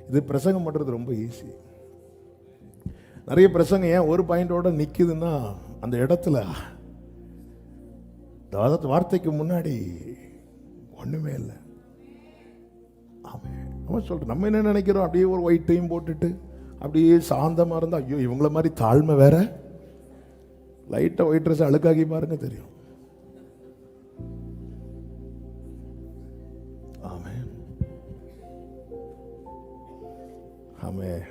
இது பிரசங்கம் பண்றது ரொம்ப ஈஸி. நிறைய பிரசங்கம் ஏன் ஒரு பாயிண்டோட நிக்குதுன்னா அந்த இடத்துல வார்த்தைக்கு முன்னாடி ஒண்ணுமே இல்லை. சொல்றேன், நம்ம என்ன நினைக்கிறோம், அப்படியே ஒரு ஒயிட் டைம் போட்டுட்டு அப்படியே சாந்தமா இருந்தா ஐயோ இவங்கள மாதிரி தாழ்மை வேற. லைட்டா ஒயிட் ட்ரெஸ் அழுக்காகி பாருங்க தெரியும். ஆமென் ஆமென்.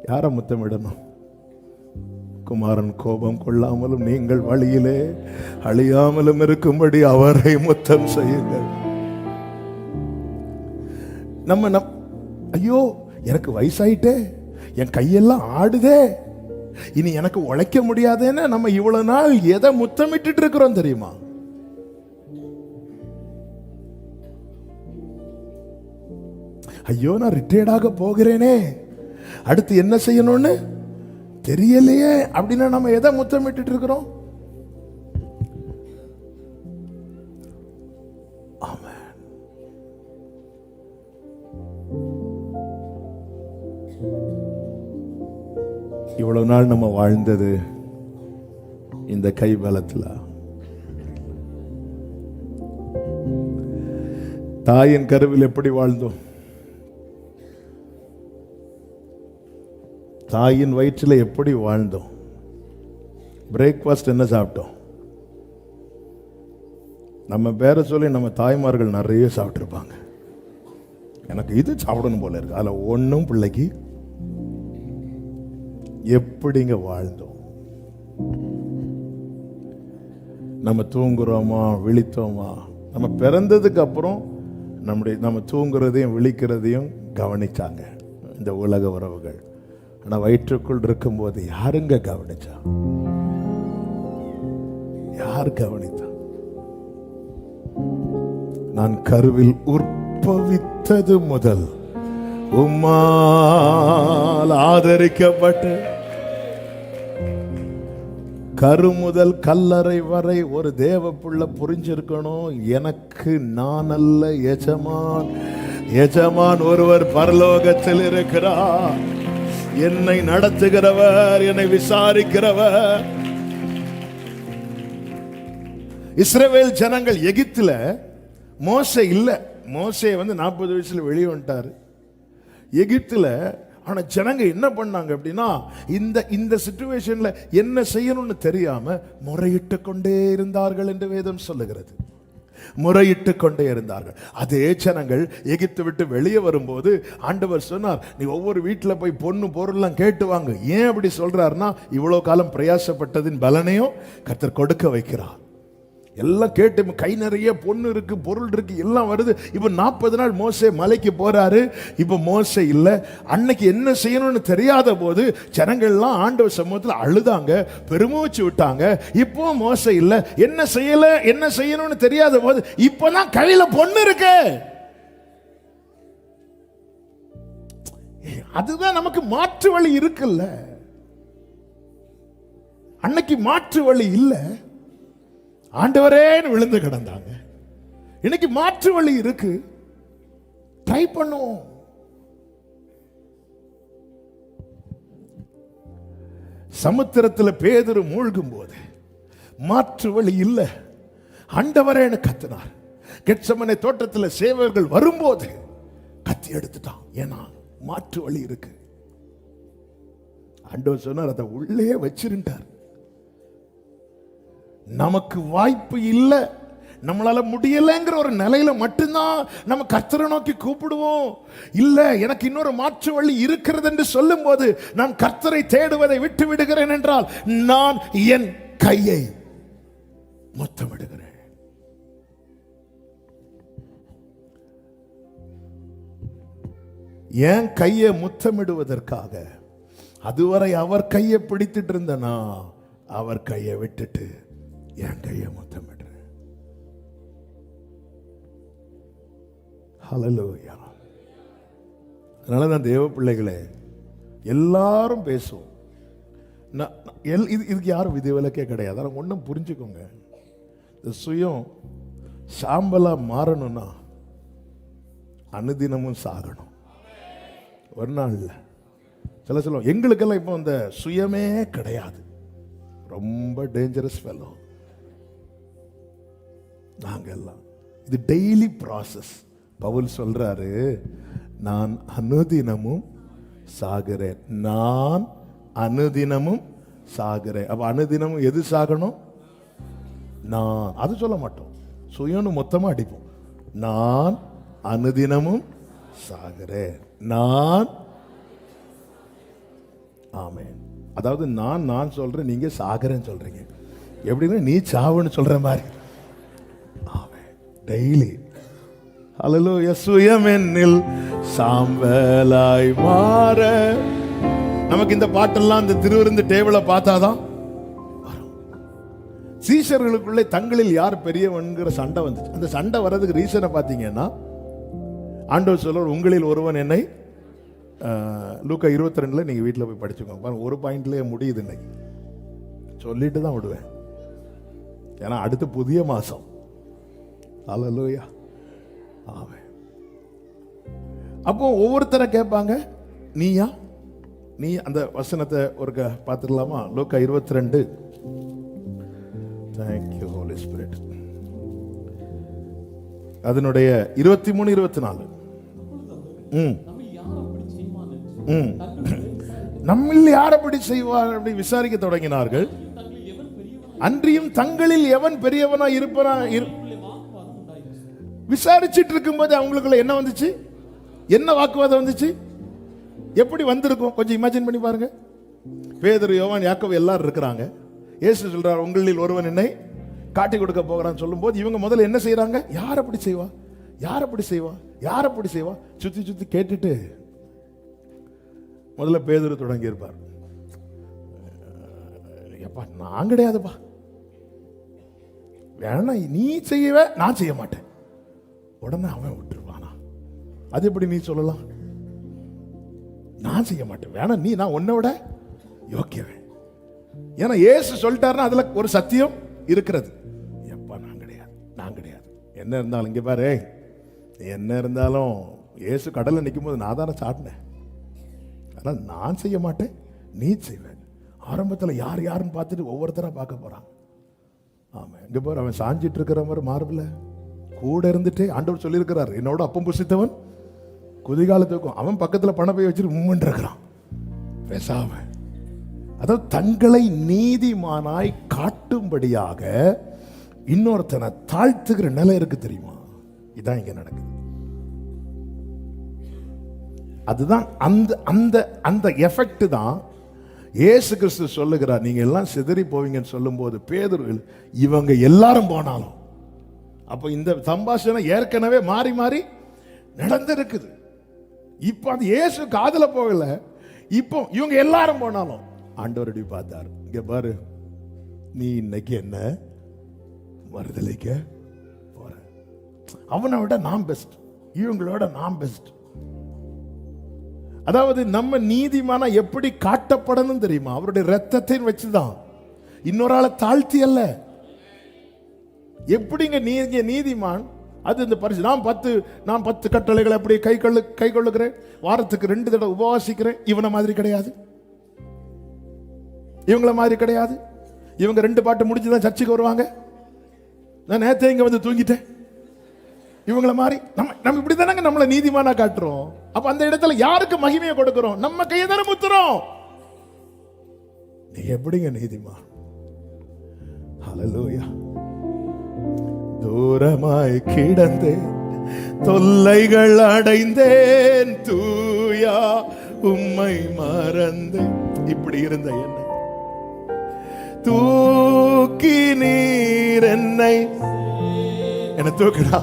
யாரை முத்தமிடணும்? குமாரன் கோபம் கொள்ளாமலும் நீங்கள் வழியிலே அழியாமலும் இருக்கும்படி அவரை முத்தம் செய்யுங்கள். நம்ம ஐயோ எனக்கு வயசாயிட்டே, என் கையெல்லாம் ஆடுதே, இனி எனக்கு உழைக்க முடியாதேன்னு நம்ம இவ்வளவு நாள் எதை முத்தமிட்டு இருக்கிறோம் தெரியுமா? ஐயோ நான் ரிட்டையர்டாக போகிறேனே, அடுத்து என்ன செய்யணும்னு தெரியலையே அப்படின்னா நம்ம எதை முத்தமிட்டு இருக்கிறோம்? இவ்வளவு நாள் நம்ம வாழ்ந்தது இந்த கை பலத்துல. தாயின் கருவில் எப்படி வாழ்ந்தோம்? தாயின் வயிற்றில் எப்படி வாழ்ந்தோம்? பிரேக்ஃபாஸ்ட் என்ன சாப்பிட்டோம்? நம்ம பேரை சொல்லி நம்ம தாய்மார்கள் நிறைய சாப்பிட்டுருப்பாங்க. எனக்கு இது சாப்பிடணும் போல இருக்கு. அதில் ஒன்றும் பிள்ளைக்கு எப்படிங்க வாழ்ந்தோம்? நம்ம தூங்குறோமா விழித்தோமா? நம்ம பிறந்ததுக்கு அப்புறம் நம்ம தூங்குறதையும் விழிக்கிறதையும் கவனிச்சாங்க இந்த உலக உறவுகள். ஆனா வயிற்றுக்குள் இருக்கும்போது யாருங்க கவனிச்சா? யார் கவனித்தா? நான் கருவில் உற்பவித்தது முதல் உம்மால் ஆதரிக்கப்பட்டு கரு முதல் கல்லறை வரை ஒரு தேவ புள்ள புரிஞ்சிருக்கணும். எனக்கு நான் அல்ல எஜமான், எஜமான் ஒருவர் பரலோகத்தில் இருக்கிறார். என்னை நடத்துகிறவர், என்னை விசாரிக்கிறவர். இஸ்ரவேல் ஜனங்கள் எகிப்துல மோசே இல்ல. மோசே 40 வயசுல வெளியே வந்துட்டாரு எகிப்துல. ஆனா ஜனங்க என்ன பண்ணாங்க அப்படின்னா, இந்த சிச்சுவேஷன்ல என்ன செய்யணும்னு தெரியாம முறையிட்டு கொண்டே இருந்தார்கள் என்று வேதம் சொல்லுகிறது. முறையிட்டு கொண்டே இருந்தார்கள். அதே ஜனங்கள் எகிப்து விட்டு வெளியே வரும்போது ஆண்டவர் சொன்னார், நீ ஒவ்வொரு வீட்டில் போய் பொண்ணு பொருள்லாம் கேட்டு வாங்க. ஏன் அப்படி சொல்றாருன்னா, இவ்வளவு காலம் பிரயாசப்பட்டதின் பலனையும் கர்த்தர் கொடுக்க வைக்கிறார். எல்லாம் கேட்டு கை நிறைய பொண்ணு இருக்கு, பொருள் இருக்கு, எல்லாம் வருது. இப்ப 40 நாள் மோசே மலைக்கு போறாரு. இப்ப மோசே இல்ல. அன்னைக்கு என்ன செய்யணும்னு தெரியாத போது ஜனங்கள்லாம் ஆண்டவர் சமூகத்தில் அழுதாங்க, பெருமூச்சு விட்டாங்க. இப்போ மோசே இல்ல, என்ன செய்யல, என்ன செய்யணும்னு தெரியாத போது இப்பதான் கையில பொண்ணு இருக்கு. அதுதான் நமக்கு மாற்று வழி இருக்குல்ல. அன்னைக்கு மாற்று வழி இல்லை. ஆண்டவரேன்னு விழுந்து கிடந்தாங்க. இன்னைக்கு மாற்று வழி இருக்கு, ட்ரை பண்ணுவோம். சமுத்திரத்தில் பேதுரு மூழ்கும் போது மாற்று வழி இல்லை, ஆண்டவரேன்னு கத்தினார். கெத்செமனே தோட்டத்தில் சேவர்கள் வரும்போது கத்தி எடுத்துட்டான். ஏன்னா மாற்று வழி இருக்கு. ஆண்டவர் சொன்னார், அதை உள்ளே வச்சிருந்தார். நமக்கு வாய்ப்பு இல்லை, நம்மளால முடியலைங்கிற ஒரு நிலையில மட்டும்தான் நம்ம கர்த்தரை நோக்கி கூப்பிடுவோம். இல்ல எனக்கு இன்னொரு மாற்று வழி இருக்கிறது என்று சொல்லும் போது நான் கர்த்தரை தேடுவதை விட்டு விடுகிறேன் என்றால் நான் என் கையை முத்தமிடுகிறேன். என் கையை முத்தமிடுவதற்காக அதுவரை அவர் கையை பிடித்துட்டு இருந்தனா அவர் கையை விட்டுட்டு என் கையை முத்தமிடுறேன். ஹல்லேலூயா. அதனாலதான் தேவ பிள்ளைகளே, எல்லாரும் பேசுவோம். இதுக்கு யாரும் விதிவிலக்கே கிடையாது. அதனால ஒன்றும் புரிஞ்சுக்கோங்க, இந்த சுயம் சாம்பலா மாறணும்னா அனுதினமும் சாகணும். ஒரு நாள் இல்லை. சொல்லுவோம் எங்களுக்கெல்லாம் இப்போ இந்த சுயமே கிடையாது, ரொம்ப டேஞ்சரஸ் ஃபெல்லோ நாங்கெல்லாம். இது டெய்லி ப்ராசஸ். பவுல் சொல்றாரு, நான் அனுதினமும் சாகிறேன், நான் அனுதினமும் சாகிறேன். அப்ப அனுதினமும் எது சாகணும்? நான். அது சொல்ல மாட்டோம், சுயம்னு மொத்தமா அடிப்போம். நான் அனுதினமும் சாகிறேன், நான். ஆமென். அதாவது நான் சொல்றேன், நீங்க சாகிறேன்னு சொல்றீங்க. எப்படின்னா நீ சாவுன்னு சொல்ற மாதிரி. ஆமென். டெய்லி ஹல்லேலூயா. சுயமென்னில் சாம்பலாய் மாற. நமக்கு இந்த பாட்டெல்லாம் இந்த திருவிருந்து டேபிளை பார்த்தாதான் வரும். சீஷர்களுக்குள்ளே தங்களில் யார் பெரியவன்கிற சண்டை வந்துச்சு. அந்த சண்டை வர்றதுக்கு ரீசனை பார்த்தீங்கன்னா, ஆண்டவர் சொல்றார், உங்களில் ஒருவன் என்னை, லூக்கா 22 நீங்க வீட்டில் போய் படிச்சுக்கோங்க. பாருங்க, ஒரு பாயிண்ட்லயே முடியுது. இன்னைக்கு சொல்லிட்டு தான் விடுவேன், ஏன்னா அடுத்து புதிய மாசம். ஹல்லேலூயா. ஆமென். அப்போ ஒவ்வொருத்தரை கேட்பாங்க, நீயா? நீ அந்த வசனத்தை ஒரு பார்த்துடலாமா? லூக்கா 22. Thank you holy spirit. அதனுடைய 23, 24. நம்மில் யார் அப்படி செய்வார் அப்படி விசாரிக்க தொடங்கினார்கள். அன்றியும் தங்களில் எவன் பெரியவனா இருப்பனா விசாரிச்சுட்டு இருக்கும்போது அவங்களுக்குள்ள என்ன வந்துச்சு? என்ன வாக்குவாதம் வந்துச்சு? எப்படி வந்திருக்கும்? கொஞ்சம் இமேஜின் பண்ணி பாருங்க. பேதுரு, யோவான், யாக்கோபு எல்லாரும் இருக்கிறாங்க. இயேசு சொல்றார், உங்களில் ஒருவன் என்னை காட்டி கொடுக்க போகிறான்னு சொல்லும் போது இவங்க முதல்ல என்ன செய்யறாங்க? யார் அப்படி செய்வா, யார் அப்படி செய்வா, யார் அப்படி செய்வா, சுத்தி சுத்தி கேட்டுட்டு முதல்ல பேதுரு தொடங்கி இருப்பார். எப்பா நான் கிடையாதுப்பா, வேணா நீ செய்யவே, நான் செய்ய மாட்டேன். உடனே அவன் விட்டுருவானா? அது எப்படி நீ சொல்லலாம்? நான் செய்ய மாட்டேன், வேணா நீ, நான் உன்னை விட யோக்கியவன். ஏன்னா இயேசு சொல்லிட்டாருன்னா அதுல ஒரு சத்தியம் இருக்கிறது. எப்பா நான் கிடையாது, நான் கிடையாது. என்ன இருந்தாலும் இங்க பாரு, என்ன இருந்தாலும் இயேசு கடல்ல நிற்கும் போது நான் தானே சாட்டினேன். அதனால நான் செய்ய மாட்டேன், நீ செய்வேன். ஆரம்பத்தில் யார் யாருன்னு பார்த்துட்டு ஒவ்வொருத்தரா பார்க்க போறான். ஆமா, இங்க பாரு, அவன் சாஞ்சிட்டு இருக்கிற மாதிரி மார்பில் கூட இருந்துட்டு ஆண்டவர் சொல்லியிருக்கிறார், என்னோட அப்பம் புசித்தவன் குதிகாலத்துக்கும். அவன் பக்கத்துல பண போய் வச்சுட்டு உம்மன் இருக்கிறான் பேசாம. அதாவது தங்களை நீதிமானாய் காட்டும்படியாக இன்னொருத்தனை தாழ்த்துகிற நிலை இருக்கு தெரியுமா? இதான் இங்க நடக்குது. அதுதான் அந்த அந்த அந்த எஃபெக்ட் தான் இயேசு கிறிஸ்து சொல்லுகிறார். நீங்க எல்லாம் சிதறி போவீங்கன்னு சொல்லும் போது பேதுரு, இவங்க எல்லாரும் போனாலும், அப்போ இந்த சம்பாஷணை ஏற்கனவே மாறி மாறி நடந்திருக்குது. இப்போ அது இயேசு காதுல போகல. இப்போ இவங்க எல்லாரும் போனாலும் ஆண்டவர் அப்படி பார்த்தார், இங்க பாரு, நீ இன்னைக்கு என்ன மறுதலைக்க போற. அவனை விட நான் பெஸ்ட், இவங்களோட நான் பெஸ்ட். அதாவது நம்ம நீதிமானா எப்படி காட்டப்படணும் தெரியுமா? அவருடைய ரத்தத்தை வச்சுதான், இன்னொரு ஆளை தாழ்த்தி அல்ல. எப்படிங்க நீங்க நீதிமான்? அது இந்த பரிசு. நான் 10 கட்டளைகளை அப்படி கை கொள்ளுகிறேன், வாரத்துக்கு 2 தடவை உபவாசிக்கிறேன். இவனை மாதிரி கிடையாது, இவங்கள மாதிரி கிடையாது. இவங்க 2 பாட்டு முடிச்சுதான் சர்ச்சுக்கு வருவாங்க. நான் நேத்தே இங்க வந்து தூங்கிட்டேன். இவங்கள மாதிரி நம்ம இப்படி தானங்க நம்மளை நீதிமானா காட்டுறோம். அப்ப அந்த இடத்துல யாருக்கு மகிமையை கொடுக்கிறோம்? நம்ம கையை தானே முத்துறோம். நீ எப்படிங்க நீதிமான்? ஹல்லேலூயா. தூரமாய் கிடந்தேன், தொல்லைகள் அடைந்தேன், தூயா உம்மை மறந்தேன். இப்படி இருந்த என்னை தூக்கி நீர் என்ன தூக்குடா,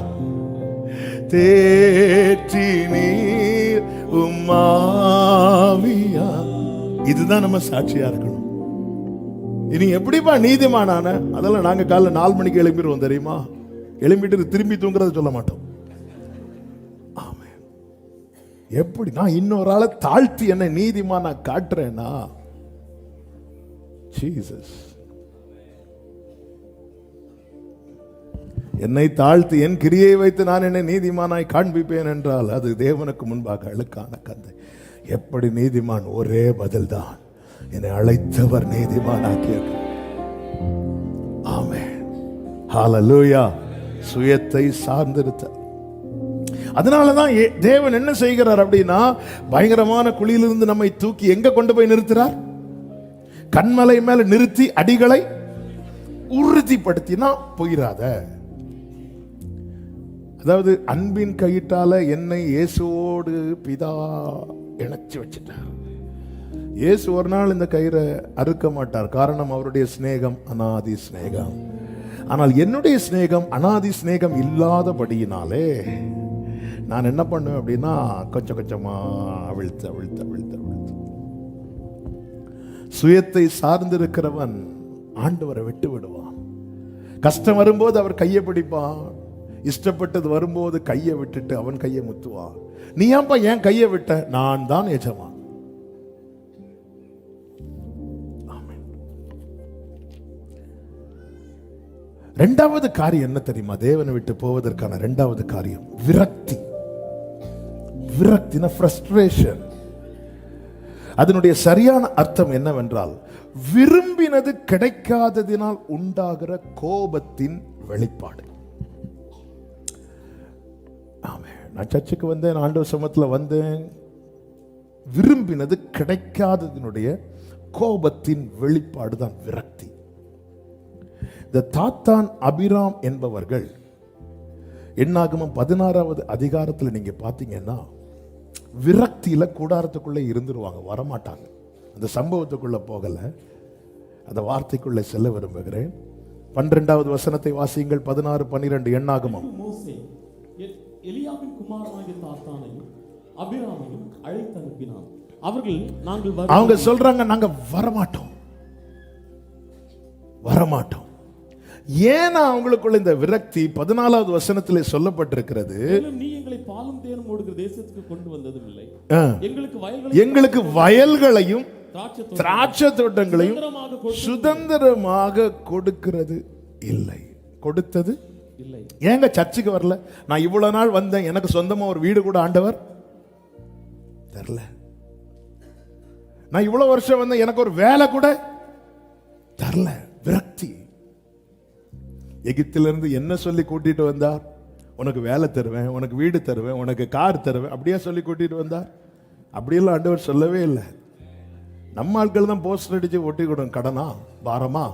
தேற்றி நீர் உம்மாவியா இதுதான் நம்ம சாட்சியா இருக்கணும். இனி எப்படிப்பா நீதிமானான? அதெல்லாம் நாங்க காலைல 4 மணிக்கு எழும்பிடுவோம் தெரியுமா? எழும்பிட்டு திரும்பி தூங்குறத சொல்ல மாட்டோம். ஆமென். எப்படி நான் இன்னொரு ஆளை தாழ்த்தி என்ன நீதிமானா காட்டுறேன்னா, ஜீசஸ் என்னை தாழ்த்தி என் கிரியை வைத்து நான் என்னை நீதிமானாய் காண்பிப்பேன் என்றால் அது தேவனுக்கு முன்பாக அழுக்கான கந்தை. எப்படி நீதிமான்? ஒரே பதில்தான், என்னை அழைத்தவர் நீதிமானாக்கியது. ஆமென். ஹல்லேலூயா. சுயத்தை சார்ந்திருத்த. அதனாலதான் தேவன் என்ன செய்கிறார் அப்படின்னா, பயங்கரமான குழியிலிருந்து நம்மை தூக்கி எங்க கொண்டு போய் நிறுத்துறார்? கண்மலை மேல நிறுத்தி அடிகளை உறுதிப்படுத்தினா போயிராத. அதாவது அன்பின் கயிற்றால என்னை இயேசுவோடு பிதா இணைச்சு வச்சிட்டார். இயேசு ஒரு நாள் இந்த கயிறை அறுக்க மாட்டார். காரணம், அவருடைய சிநேகம் அனாதி சிநேகம். ஆனால் என்னுடைய சிநேகம் அனாதி சிநேகம் இல்லாதபடியினாலே நான் என்ன பண்ணுவேன் அப்படின்னா, கொஞ்சம் கொஞ்சமா அவிழ்த்து அவிழ்த்து அவிழ்த்து அவிழ்த்து. சுயத்தை சார்ந்திருக்கிறவன் ஆண்டவரை விட்டு விடுவான். கஷ்டம் வரும்போது அவர் கையை பிடிப்பான். இஷ்டப்பட்டது வரும்போது கையை விட்டுட்டு அவன் கையை முத்துவான். நீ ஏன்பா ஏன் கையை விட்ட? நான் தான் எஜமான். இரண்டாவது காரியம் என்ன தெரியுமா? தேவனை விட்டு போவதற்கான இரண்டாவது காரியம் விரக்தி. விரக்தினா ஃப்ரஸ்ட்ரேஷன். அதனுடைய சரியான அர்த்தம் என்னவென்றால், விரும்பினது கிடைக்காததினால் உண்டாகிற கோபத்தின் வெளிப்பாடு. நான் சர்ச்சுக்கு வந்தேன், ஆண்டவர் சமூகத்தில் வந்தேன். விரும்பினது கிடைக்காததினுடைய கோபத்தின் வெளிப்பாடு தான் விரக்தி. இந்த தாத்தான் அபிராம் என்பவர்கள் என்னாகமம் 16வது அதிகாரத்தில் நீங்க பாத்தீங்கன்னா, விரக்தியில கூடாரத்துக்குள்ளே இருந்துருவாங்க, வரமாட்டாங்க. அந்த சம்பவத்துக்குள்ள போகல, அந்த வார்த்தைக்குள்ள செல்ல விரும்புகிறேன். 12வது வசனத்தை வாசியுங்கள். 16-12 என்னாகமம். எலியாவின் குமாரனாகிய தாத்தானையும் அபிராமையும் அழைத்து அனுப்பினான். அவர்கள் அவங்க சொல்றாங்க, நாங்க வரமாட்டோம் வரமாட்டோம். ஏன்னா அவங்களுக்குள்ள இந்த விரக்தி 14வது வசனத்திலே சொல்லப்பட்டிருக்கிறது. நீ எங்களை பாலும் தேனும் ஓடுகிற தேசத்துக்கு கொண்டு வந்ததும் இல்லை, எங்களுக்கு வயல்களையும் திராட்சை தோட்டங்களையும் சுதந்திரமாக கொடுக்கிறது இல்லை, கொடுத்தது இல்லை. ஏங்க சர்ச்சுக்கு வரல? நான் இவ்வளவு நாள் வந்தேன், எனக்கு சொந்தமா ஒரு வீடு கூட ஆண்டவர் தரல. நான் இவ்வளவு வருஷம் வந்தேன், எனக்கு ஒரு வேலை கூட தரல. விரக்தி. எகிப்திலிருந்து என்ன சொல்லி கூட்டிட்டு வந்தார்? உனக்கு வேலை தருவேன், உனக்கு வீடு தருவேன், உனக்கு கார் தருவேன், அப்படியே சொல்லி கூட்டிட்டு வந்தார்? அப்படியெல்லாம் ஆண்டவர் சொல்லவே இல்லை. நம்ம ஆட்கள் தான் போஸ்டர் அடிச்சு ஒட்டி கொடுங்க, கடனா பாரமா,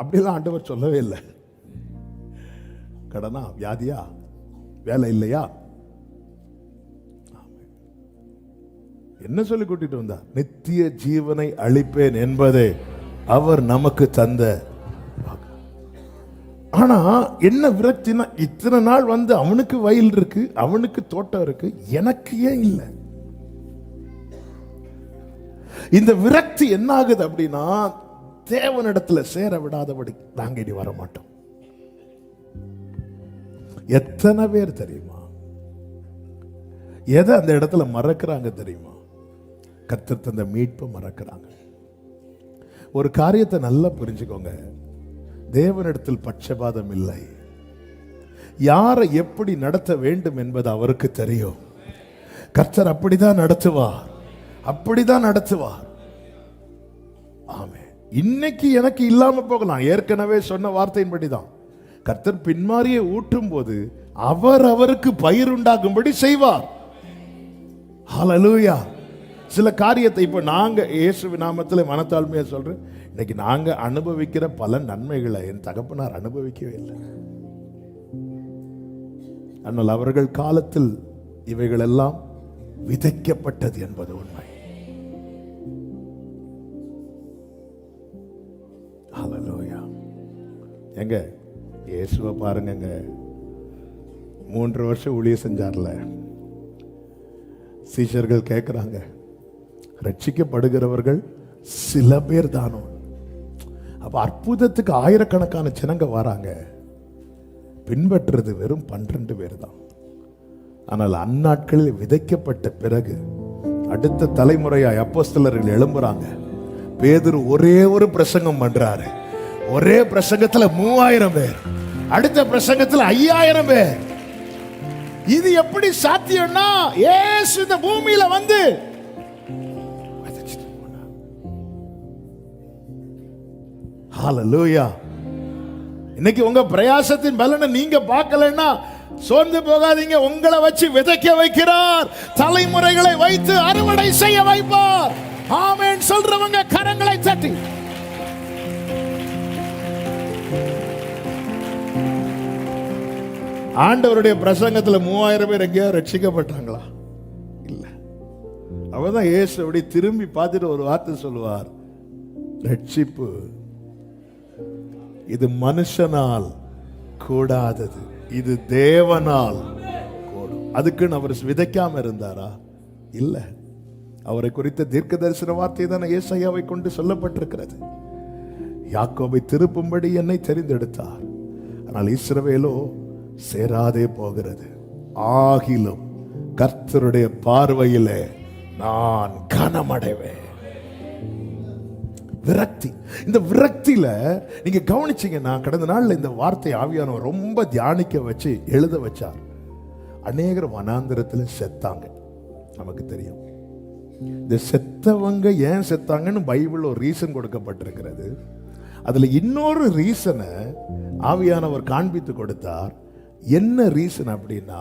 அப்படியெல்லாம் ஆண்டவர் சொல்லவே இல்லை. கடனா, வியாதியா, வேலை இல்லையா, என்ன சொல்லி கூட்டிட்டு வந்தா? நித்திய ஜீவனை அளிப்பேன் என்பதே அவர் நமக்கு தந்த. ஆனா என்ன விரக்தினா, இத்தனை நாள் வந்து அவனுக்கு வயல் இருக்கு, அவனுக்கு தோட்டம் இருக்கு, எனக்கு ஏன் இல்லை? இந்த விரக்தி என்ன ஆகுது அப்படின்னா, தேவனிடத்துல சேர விடாதபடி நாங்க இனி வர மாட்டோம். எத்தனை பேர் தெரியுமா எதை அந்த இடத்துல மறக்கிறாங்க தெரியுமா? கர்த்தர் தந்த மீட்பை மறக்கிறாங்க. ஒரு காரியத்தை நல்லா புரிஞ்சுக்கோங்க, தேவனிடத்தில் பட்சபாதம் இல்லை. யாரை எப்படி நடத்த வேண்டும் என்பது அவருக்கு தெரியும். கர்த்தர் அப்படிதான் நடத்துவார், அப்படிதான் நடத்துவார். ஆமே. இன்னைக்கு எனக்கு இல்லாம போகலாம், ஏற்கனவே சொன்ன வார்த்தையின்படிதான். கர்த்தர் பின்மாரியை ஊற்றும் போது அவர் அவருக்கு பயிர் உண்டாகும்படி செய்வார். ஹல்லேலூயா. சில காரியத்தை இப்ப நாங்க இயேசு நாமத்தில் மனத்தாழ்மையா சொல்றேன், இன்னைக்கு நாங்க அனுபவிக்கிற பல நன்மைகளை என் தகப்பனார் அனுபவிக்கவே இல்லை. ஆனால் அவர்கள் காலத்தில் இவைகள் எல்லாம் விதைக்கப்பட்டது என்பது உண்மை. ஹல்லேலூயா. எங்க இயேசுவை பாருங்க, 3 வருஷம் ஊழியம் செஞ்சார்ல, சீஷர்கள் கேட்கிறாங்க, ரட்சிக்கப்படுகிறவர்கள் சில பேர் தானோ? அப்ப அற்புதத்துக்கு ஆயிரக்கணக்கான ஜனங்க வராங்க, பின்பற்றுறது வெறும் 12 பேர் தான். ஆனால் அந்நாட்களில் விதைக்கப்பட்ட பிறகு அடுத்த தலைமுறையாய் அப்போஸ்தலர்கள் எழும்புறாங்க. பேதுரு ஒரே ஒரு பிரசங்கம் பண்றாரு, ஒரே பிரசங்கத்துல 3000 பேர், அடுத்த பிரசங்கத்துல 5000 பேர். இது எப்படி சாத்தியம்னா, இயேசு இந்த பூமியில வந்து விதைச்சிட்டு போனார். ஹல்லேலூயா. இன்னைக்கு உங்க பிரயாசத்தின் பலனை நீங்க பார்க்கலன்னா சோர்ந்து போகாதீங்க. உங்களை வச்சு விதைக்க வைக்கிறார், தலைமுறைகளை வைத்து அறுவடை செய்ய வைப்பார். ஆமென் சொல்றவங்க கரங்களை தட்டி. ஆண்டவருடைய பிரசங்கத்துல 3000 பேர் எங்கேயோ ரட்சிக்கப்பட்டாங்களா? இல்ல. அவதான் இயேசு அப்படி திரும்பி பார்த்துட்டு ஒரு வார்த்தை சொல்லுவார், ரட்சிப்பு இது மனுஷனால் கூடாதது, இது தேவனால் கூடும். அதுக்குன்னு அவர் விதைக்காம இருந்தாரா? இல்ல. அவரை குறித்த தீர்க்க தரிசன வார்த்தை தானே ஏசாயாவை கொண்டு சொல்லப்பட்டிருக்கிறது. யாக்கோபை திருப்பும்படி என்னை தெரிந்தெடுத்தார், ஆனால் இஸ்ரவேலோ சேராதே போகிறது. ஆகிலும் கர்த்தருடைய பார்வையிலே நான் கனமடைவேன். விரக்தி. இந்த விரக்தியில நீங்க கவனிச்சீங்கன்னா, கடந்த நாள்ல இந்த வார்த்தை ஆவியானவர் ரொம்ப தியானிக்க வச்சு எழுத வச்சார். அநேகர் வனாந்திரத்துல செத்தாங்க. நமக்கு தெரியும். இந்த செத்தவங்க ஏன் செத்தாங்கன்னு பைபிள் ஒரு ரீசன் கொடுக்கப்பட்டிருக்கிறது. அதுல இன்னொரு ரீசனை ஆவியானவர் காண்பித்து கொடுத்தார். என்ன ரீசன் அப்படின்னா,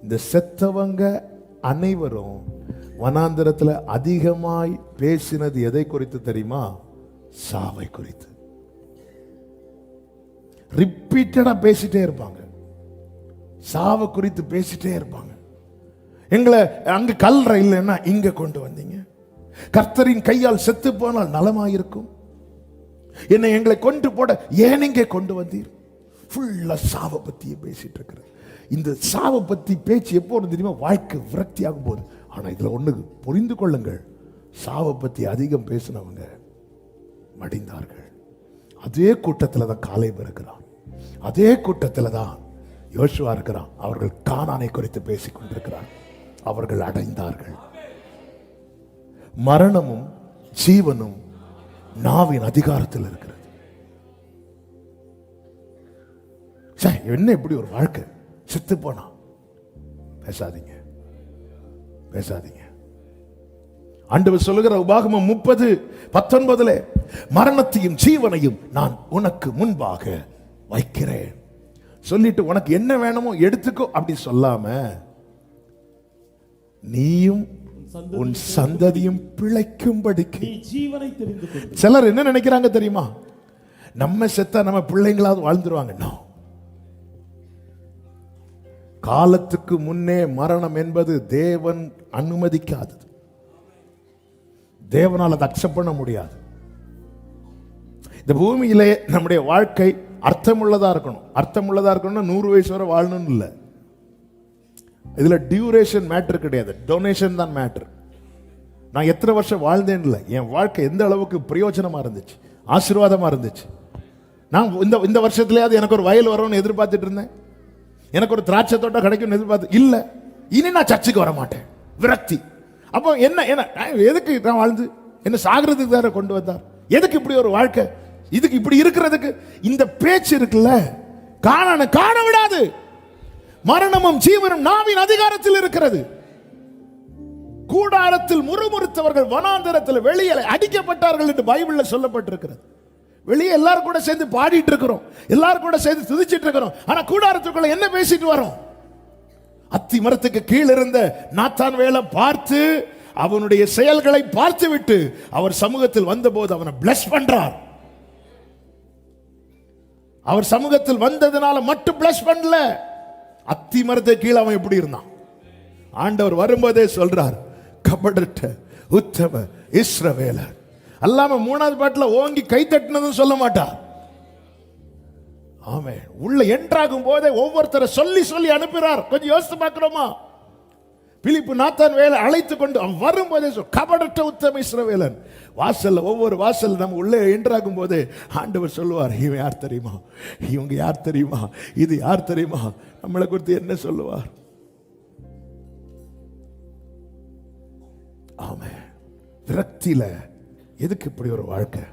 இந்த செத்தவங்க அனைவரும் வனாந்திரத்துல அதிகமாய் பேசினது எதை குறித்து தெரியுமா? சாவை குறித்து. ரிப்பீட்டடா பேசிட்டே இருப்பாங்க, சாவை குறித்து பேசிட்டே இருப்பாங்க. எங்களை அங்க கல்ற இல்லைன்னா இங்க கொண்டு வந்தீங்க, கர்த்தரின் கையால் செத்து போனால் நலமாயிருக்கும், என்னை எங்களை கொண்டு போட ஏன் இங்கே கொண்டு வந்தீர். ஃபுல்லா சாவை பத்தியே பேசிட்டு இருக்கிற இந்த சாவை பத்தி பேச்சு எப்போ தெரியுமா? வாழ்க்கை விரக்தி ஆகும் போது. ஆனா இதுல ஒண்ணு புரிந்து கொள்ளுங்கள், சாவை பத்தி அதிகம் பேசினவங்க மடிந்தார்கள். அதே கூட்டத்தில் தான் காலேப் இருக்கிறான், அதே கூட்டத்தில் தான் யோசுவா இருக்கிறான். அவர்கள் கானானை குறித்து பேசிக் கொண்டிருக்கிறார். அவர்கள் அடைந்தார்கள். மரணமும் ஜீவனும் நாவின் அதிகாரத்தில் இருக்கிறது. என்ன இப்படி ஒரு வாழ்க்கை? செத்து போனா பேசாதீங்க, பேசாதீங்க. ஆண்டவர் சொல்லுகிற உபாகமம் 30:19 மரணத்தையும் ஜீவனையும் நான் உனக்கு முன்பாக வைக்கிறேன் சொல்லிட்டு, உனக்கு என்ன வேணுமோ எடுத்துக்கோ அப்படி சொல்லாம, நீயும் உன் சந்ததியும் பிழைக்கும்படிக்கு ஜீவனை தெரிந்து கொள். சிலர் என்ன நினைக்கிறாங்க தெரியுமா? நம்ம செத்தா நம்ம பிள்ளைங்களாவது வாழ்ந்துருவாங்க. காலத்துக்கு முன்னே மரணம் என்பது தேவன் அனுமதிக்காதது. தேவனால் அதை அக்செப்ட் பண்ண முடியாது. இந்த பூமியிலே நம்முடைய வாழ்க்கை அர்த்தமுள்ளதா இருக்கணும். அர்த்தமுள்ளதா இருக்கணும்னா 100 வயசு வரை வாழணும்னு இல்லை. இதுல டியூரேஷன் மேட்டர் கிடையாது, டொனேஷன் தான் மேட்டர். நான் எத்தனை வருஷம் வாழ்ந்தேன் இல்லை, என் வாழ்க்கை எந்த அளவுக்கு பிரயோஜனமா இருந்துச்சு, ஆசீர்வாதமா இருந்துச்சு. நான் இந்த வருஷத்துலயாவது எனக்கு ஒரு வயல் வரும்னு எதிர்பார்த்துட்டு இருந்தேன், எனக்கு ஒரு திராட்சை தோட்டம் கிடைக்கும்னு எதிர்பார்த்து இல்ல. இனி நான் சர்ச்சுக்கு வர மாட்டேன், விரக்தி. அப்போ என்ன எதுக்கு நான் வாழ்ந்து என்ன சாகிறதுக்கு வேற கொண்டு வந்தார்? எதுக்கு இப்படி ஒரு வாழ்க்கை? இதுக்கு இப்படி இருக்கிறதுக்கு இந்த பேச்சு இருக்குல்ல, காண விடாது. மரணமும் ஜீவனும் நாவின் அதிகாரத்தில் இருக்கிறது. கூடாரத்தில் முறுமுறுத்தவர்கள் வனாந்தரத்தில் வெளியே அடிக்கப்பட்டார்கள் என்று பைபிள்ல சொல்லப்பட்டிருக்கிறது. வெளியே எல்லாரும் கூட சேர்ந்து பாடிட்டு இருக்கிறோம், எல்லாரும் கூட சேர்ந்து துதிச்சிட்டு இருக்கிறோம். ஆனா கூடாரத்துக்குள்ள என்ன பேசிட்டு வரோம்? அத்தி மரத்துக்கு கீழ் இருந்த நாத்தான் வேலை பார்த்து அவனுடைய செயல்களை பார்த்து விட்டு அவர் சமூகத்தில் வந்தபோது அவனை பிளஸ் பண்றார். அவர் சமூகத்தில் வந்ததுனால மட்டும் பிளஸ் பண்ணல, அத்தி மரத்துக்கு கீழே அவன் எப்படி இருந்தான்? ஆண்டவர் வரும்போதே சொல்றார், கபடற்ற உத்தம இஸ்ரவேலர் அல்லாம 3வது பாட்டுல ஓங்கி கை தட்டினதும் சொல்ல மாட்டார். ஆமென். உள்ள என்ட்ராகும் போதே ஒவ்வொருத்தரை சொல்லி சொல்லி அனுப்புறார். கொஞ்சம் யோசித்து பார்க்கிறோமா? பிலிப்பு நாத்தான் வேலை அழைத்து கொண்டு அவன் வரும்போதே கபடற்ற உத்தம இஸ்ரவேலன். வாசல்ல ஒவ்வொரு வாசல் நம்ம உள்ளே என்ட்ராகும் போது ஆண்டவர் சொல்லுவார், இவன் யார் தெரியுமா, இவங்க யார் தெரியுமா, இது யார் தெரியுமா, நம்மளை குறித்து என்ன சொல்லுவார். ஆமே. விரக்தியில எதுக்கு இப்படி ஒரு வாழ்க்கை?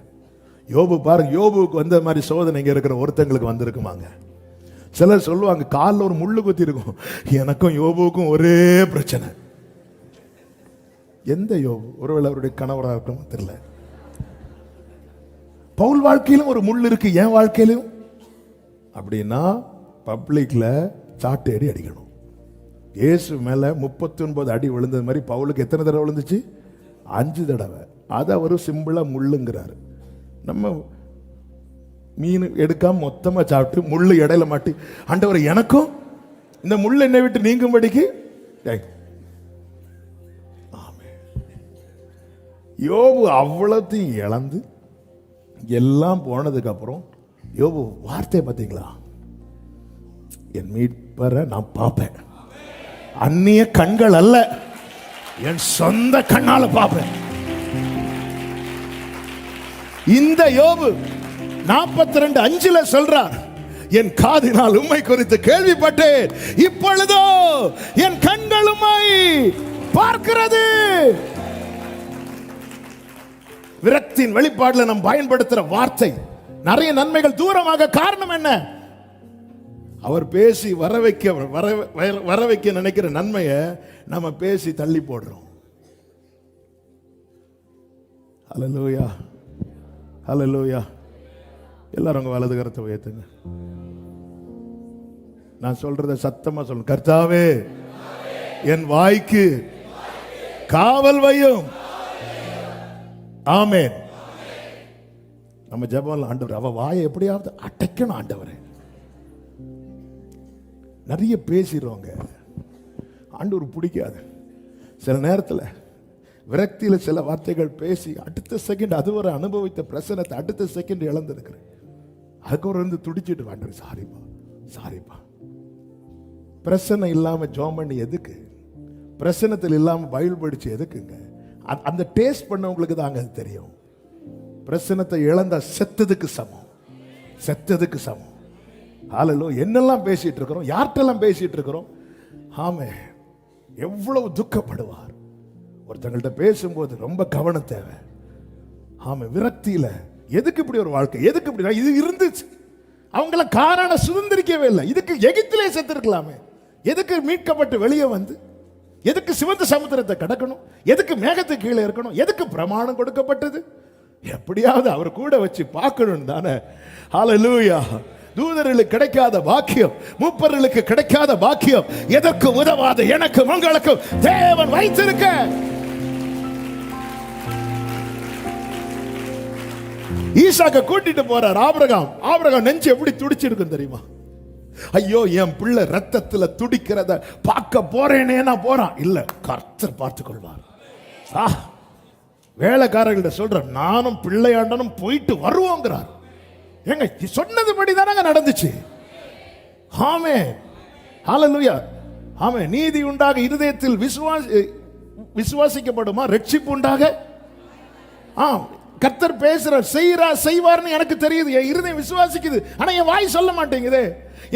யோபு பாருங்க, யோபுக்கு வந்த மாதிரி சோதனைங்க இருக்கிற ஒருத்தங்களுக்கு வந்திருக்குமாங்க. சிலர் சொல்லுவாங்க காலில் ஒரு முள்ளு குத்தி இருக்கும். எனக்கும் யோபுக்கும் ஒரே பிரச்சனை. எந்த யோபு? ஒருவேளை அவருடைய கணவராக இருக்கும் தெரியல. பவுல் வாழ்க்கையிலும் ஒரு முள் இருக்கு, என் வாழ்க்கையிலும். அப்படின்னா பப்ளிக்ல சாட்டு அடி அடிக்கணும். இயேசு மேல 39 அடி விழுந்தது மாதிரி பவுலுக்கு எத்தனை தடவை விழுந்துச்சு? 5 தடவை. அதை அவர் சிம்பிளா முள்ளுங்கிறாரு. நம்ம மீன் எடுக்காம மொத்தமா சாப்பிட்டு முள்ளு இடையில மாட்டி, ஆண்டவரே எனக்கும் இந்த முள்ளு என்னை விட்டு நீங்கும்படிக்கு. யோபு அவ்வளத்தையும் இழந்து எல்லாம் போனதுக்கு அப்புறம் யோபு வார்த்தையை பார்த்தீங்களா? என் மீட்பரை நான் பார்ப்பேன், அந்நிய கண்கள் அல்ல, என் சொந்த கண்ணால பார்ப்பேன். இந்த யோபு 42:5 சொல்றார், என் காதினால் உம்மை குறித்து கேள்விப்பட்டேன், இப்பொழுதோ என் கண்கள் உம்மை பார்க்கிறது. விரக்தியின் வெளிப்பாடுல நாம் பயன்படுத்துற வார்த்தை நிறைய நன்மைகள் தூரமாக. காரணம் என்ன? அவர் பேசி வர வைக்க நினைக்கிற நன்மையை நம்ம பேசி தள்ளி போடுறோம். ஹல்லேலூயா, ஹல்லேலூயா. எல்லாரும் உங்க வலது கரத்தை உயர்த்துங்க. நான் சொல்றத சத்தமா சொல்லணும். கர்த்தாவே, என் வாய்க்கு காவல் வையும். ஆமென். நம்ம ஜெபம், ஆண்டவர் அவ வாயை எப்படியாவது அடைக்கணும். ஆண்டவரே, நிறைய பேசிடுவாங்க, ஆண்டவர் பிடிக்காது. சில நேரத்தில் விரக்தியில் சில வார்த்தைகள் பேசி அடுத்த செகண்ட் அது ஒரு அனுபவித்த பிரசனத்தை அடுத்த செகண்ட் இழந்திருக்கிறேன். அதுக்கு ஒரு வந்து துடிச்சிட்டு, ஆண்டவர் சாரிப்பா சாரிப்பா. பிரசனை இல்லாம ஜோம் பண்ணி எதுக்கு? பிரசனத்தில் இல்லாம பைபிள் படிச்சு எதுக்குங்க? அந்த டேஸ்ட் பண்ணவங்களுக்கு தாங்க அது தெரியும். பிரசனத்தை இழந்த செத்ததுக்கு சமம், செத்ததுக்கு சமம். ஹல்லேலூயா. என்னெல்லாம் பேசிட்டு இருக்கிறோம், யார்கிட்டெல்லாம் பேசிட்டு இருக்கிறோம். ஆமே, எவ்வளவு துக்கப்படுவார். ஒருத்தங்கள்ட்ட பேசும்போது ரொம்ப கவனம் தேவை. ஆமே, விரக்தியில எதுக்கு இப்படி ஒரு வாழ்க்கை, எதுக்கு இப்படி? இது இருந்துச்சு, அவங்கள காரண சுதந்திரிக்கவே இல்லை. இதுக்கு எகிப்திலே செத்துருக்கலாமே. எதுக்கு மீட்கப்பட்டு வெளியே வந்து, எதுக்கு சிவந்த சமுத்திரத்தை கடக்கணும், எதுக்கு மேகத்துக்கு கீழே இருக்கணும், எதுக்கு பிரமாணம் கொடுக்கப்பட்டது? எப்படியாவது அவர் கூட வச்சு பார்க்கணும் தானே. ஹல்லேலூயா. தூதர்களுக்கு கிடைக்காத பாக்கியம், மூப்பர்களுக்கு கிடைக்காத பாக்கியம் எதற்கு உதவாத எனக்கு உங்களுக்கு தேவன் வைத்திருக்க. ஈசாக்க கூட்டிட்டு போறார் ஆபிரகாம். ஆபிரகாம் நெஞ்சு எப்படி துடிச்சிருக்கும் தெரியுமா? ஐயோ, என் பிள்ளை ரத்தத்துல துடிக்கிறத பார்க்க போறேனே. நான் போறான் இல்ல, கர்த்தர் பார்த்துக் கொள்வார். வேலைக்காரர்கள்ட்ட சொல்ற, நானும் பிள்ளையாண்டனும் போயிட்டு வருவோங்கிறார். ஏங்க, சொன்னதுபடி தானங்க நடந்துச்சு. ஆமே, ஹல்லேலூயா. ஆமே, நீதி உண்டாக இருதயத்தில் விசுவாசிக்கப்படுமா, ரட்சிப்பு உண்டாக. கர்த்தர் பேசுறார், செய்வார்னு எனக்கு தெரியுது. என் இருதயம் விசுவாசிக்குது, ஆனா என் வாய் சொல்ல மாட்டேங்குது.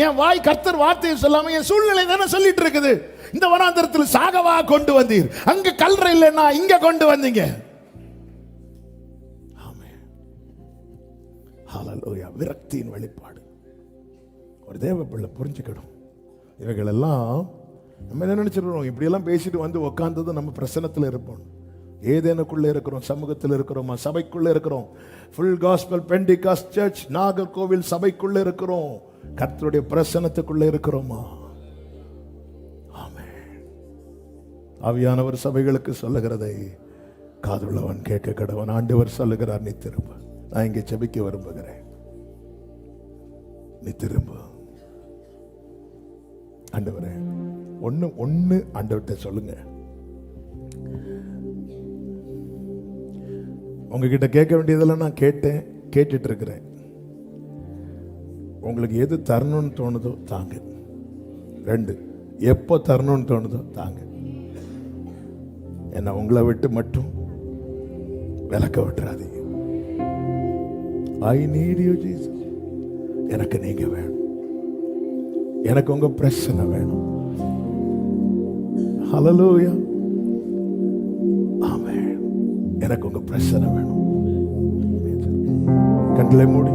என் வாய் கர்த்தர் வார்த்தையை சொல்லாம என் சூழ்நிலை தானே சொல்லிட்டு இருக்குது. இந்த வனாந்தரத்தில் சாகவா கொண்டு வந்தீர், அங்க கல்ற இல்லைன்னா இங்க கொண்டு வந்தீங்க. ஹல்லேலூயா. விரக்தியின் வெளிப்பாடு. ஒரு தேவ பிள்ளை புரிஞ்சுக்கணும். இவைகள் எல்லாம் நம்ம என்ன நினைச்சிருக்கோம், இப்படியெல்லாம் பேசிட்டு வந்து உட்கார்ந்தது நம்ம பிரசனத்தில் இருப்போம். ஏதேனுக்குள்ளே இருக்கிறோம், சமூகத்தில் இருக்கிறோமா, சபைக்குள்ளே இருக்கிறோம். Full gospel pentecostal church Nagercoil சபைக்குள்ளே இருக்கிறோம், கர்த்தருடைய பிரசனத்துக்குள்ளே இருக்கிறோமா? ஆமென். ஆவியானவர் சபைகளுக்கு சொல்லுகிறதை காதுள்ளவன் கேட்க கடவன். ஆண்டவர் சொல்லுகிறார், நீ திரும்ப. நான் இங்கே ஜெபிக்க விரும்புகிறேன், நீ திரும்ப. ஆண்டவரே, ஒன்னு ஆண்டவர்கிட்ட சொல்லுங்க. உங்ககிட்ட கேட்க வேண்டியதெல்லாம் நான் கேட்டுட்டு இருக்கிறேன். உங்களுக்கு எது தரணும்னு தோணுதோ தாங்க. 2, எப்போ தரணும்னு தோணுதோ தாங்க. என்னை உங்களை விட்டு மட்டும் விலக்க விட்டுறாதீங்க. I need you Jesus. எனக்கு நீங்க வேணும், எனக்கு உங்க பிரச்சனை வேணும். ஹல்லேலூயா, ஆமென். எனக்கு உங்க பிரச்சனை வேணும். கண்களை மூடி,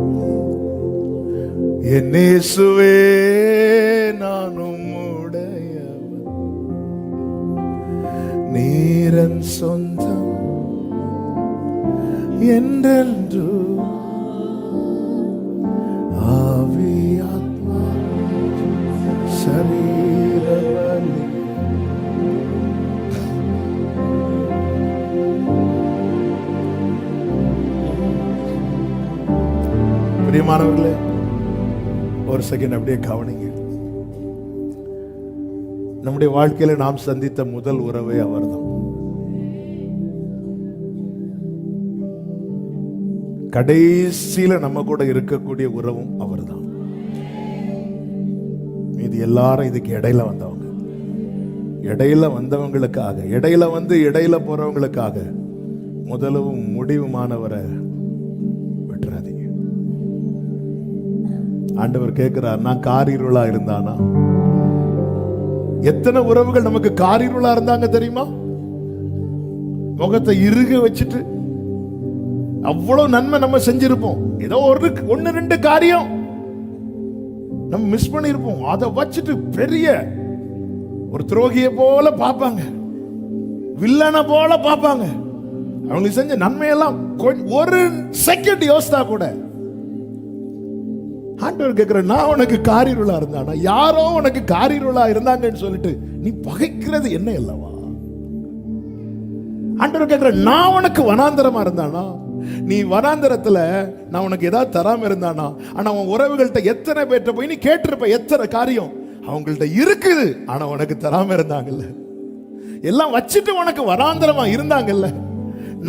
என் இயேசுவே நானும் உடையவன், நீரன் சொந்தம் என்றென்று, ஆவி ஆத்மா சரீர வலி. பிரியமானவர்களே, ஒரு செகண்ட் அப்படியே கவனிங்க. நம்முடைய வாழ்க்கையில நாம் சந்தித்த முதல் உறவே அவர்தான். கடைசியில நம்ம கூட இருக்கக்கூடிய உறவும் அவர்தான். இது எல்லாரும் இதுக்கு இடையில வந்தவங்க, இடையில வந்தவங்களுக்காக, இடையில வந்து இடையில போறவங்களுக்காக முதலும் முடிவுமானவரை விட்டுறாதீங்க. ஆண்டவர் கேட்கிறார், நான் காரிருளா இருந்தானா? எத்தனை உறவுகள் நமக்கு காரிருளா இருந்தாங்க தெரியுமா? முகத்தை இறுக வச்சுட்டு அவ்வளவு நன்மை நம்ம செஞ்சிருப்போம், ஏதோ ஒன்னு ரெண்டு காரியம் நம்ம மிஸ் பண்ணிருப்போம், அதை வச்சுட்டு பெரிய ஒரு துரோகியை போல பார்ப்பாங்க, வில்லனை போல பார்ப்பாங்க. அவங்க செஞ்ச நன்மையெல்லாம் ஒரு செகண்ட் யோசித்தா கூட ஆண்டவர் கேட்கிற, நான் உனக்கு காரிருளா இருந்தானா? யாரோ உனக்கு காரிருளா இருந்தாங்கன்னு சொல்லிட்டு நீ பகைக்கிறது என்ன அல்லவா? ஆண்டவர் கேட்கிற, நான் உனக்கு வனாந்தரமா இருந்தானா? நீ வனாந்தரத்துல நான் உனக்கு ஏதாவது தராம இருந்தானா? ஆனா உன் உறவுகள்கிட்ட எத்தனை பேர்ட்ட போய் நீ கேட்டிருப்ப, எத்தனை காரியம் அவங்கள்ட்ட இருக்குது, ஆனா உனக்கு தராம இருந்தாங்கல்ல, எல்லாம் வச்சுட்டு உனக்கு வனாந்தரமா இருந்தாங்கல்ல.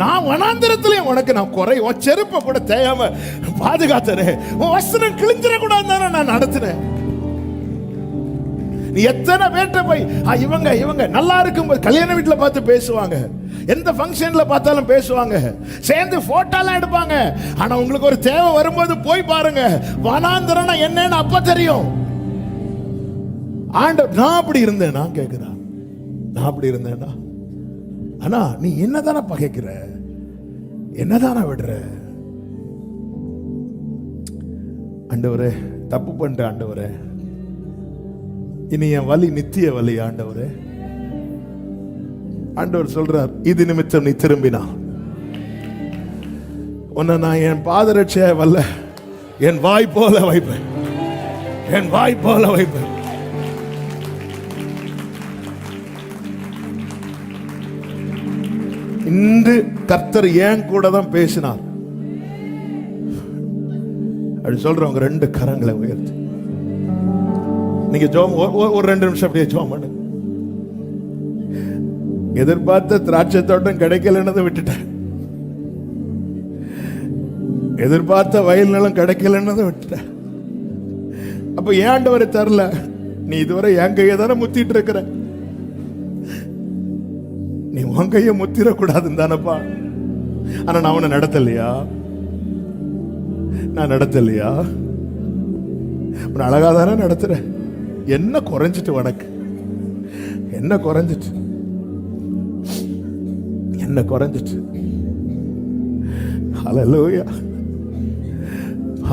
நான் வனாந்தரத்திலே உனக்கு நான் குறை, உன் செருப்பை கூட தேயாம பாதுகாத்தனே, உன் வஸ்திரம் கிழிஞ்சிட கூடாது நான் நடத்தினேன். நீ எத்தனை பேர்ட்ட போய் இவங்க நல்லா இருக்கும்போது கல்யாண வீட்டுல பார்த்து பேசுவாங்க, எந்த ஃபங்க்ஷன்ல பார்த்தாலும் பேசுவாங்க, சேர்ந்து போட்டோலாம் எடுப்பாங்க. ஆனா உங்களுக்கு ஒரு தேவை வரும்போது போய் பாருங்க, வனாந்தரம்னா என்னன்னு அப்ப தெரியும். ஆண்டவர், நான் அப்படி இருந்தேன், நான் கேட்கிறேன், நான் அப்படி இருந்தேன்னா? ஆனா நீ என்னதான பகைக்கிற, என்னதான விடுற? ஆண்டவரே, தப்பு பண்ற ஆண்டவரே, இனி என் வலி நித்திய வலி ஆண்டவரே. ஆண்டவர் சொல்றார், இது நிமித்தம் நீ திரும்பினா உன்னை நான் என் பாதரட்சைய வல்ல என் வாய் போல வைப்பேன், என் வாய் போல வைப்பேன். இன்று கர்த்தர் ஏன் கூட தான் பேசினார் அப்படி சொல்றவங்க ரெண்டு கரங்களை உயர்த்து. நீங்க ஜோம் ஒரு 2 நிமிஷம் அப்படியே ஜோம் பண்ணு. எதிர்பார்த்த திராட்சை தோட்டம் கிடைக்கலன்னு விட்டுட்டேன், எதிர்பார்த்த வயல் நிலம் கிடைக்கலன்னு விட்டுட்டேன். அப்ப ஏன் ஆண்டவரை தரல? நீ இதுவரை என் கையை தானே முத்திட்டு இருக்கிற, நீ உன் கையை முத்திரக்கூடாதுன்னு தானப்பா. ஆனா நான் உன்னை நடத்தலையா? நான் நடத்தலையா? உன்னை அழகா தானே நடத்துறேன். என்ன குறைஞ்சிட்டு உனக்கு? என்ன குறைஞ்சிட்டு? என்ன குறைஞ்சிட்டு? ஹல்லேலூயா,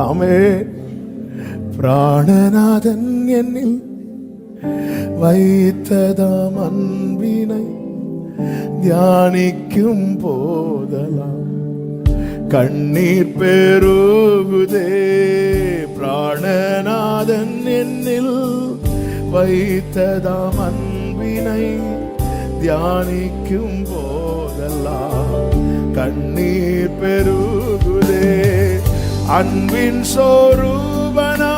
ஆமென். பிராணநாதன் என்னில் வைத்ததாம் அன்பினை தியானிக்கும் போதெல்லாம் கண்ணீர் பெருகுதே. பிராணநாதன் என்னில் வைத்ததாம் அன்பினை தியானிக்கும் போதெல்லாம் கண்ணீர் பெருகுதே. அன்பின் சொரூபனாம்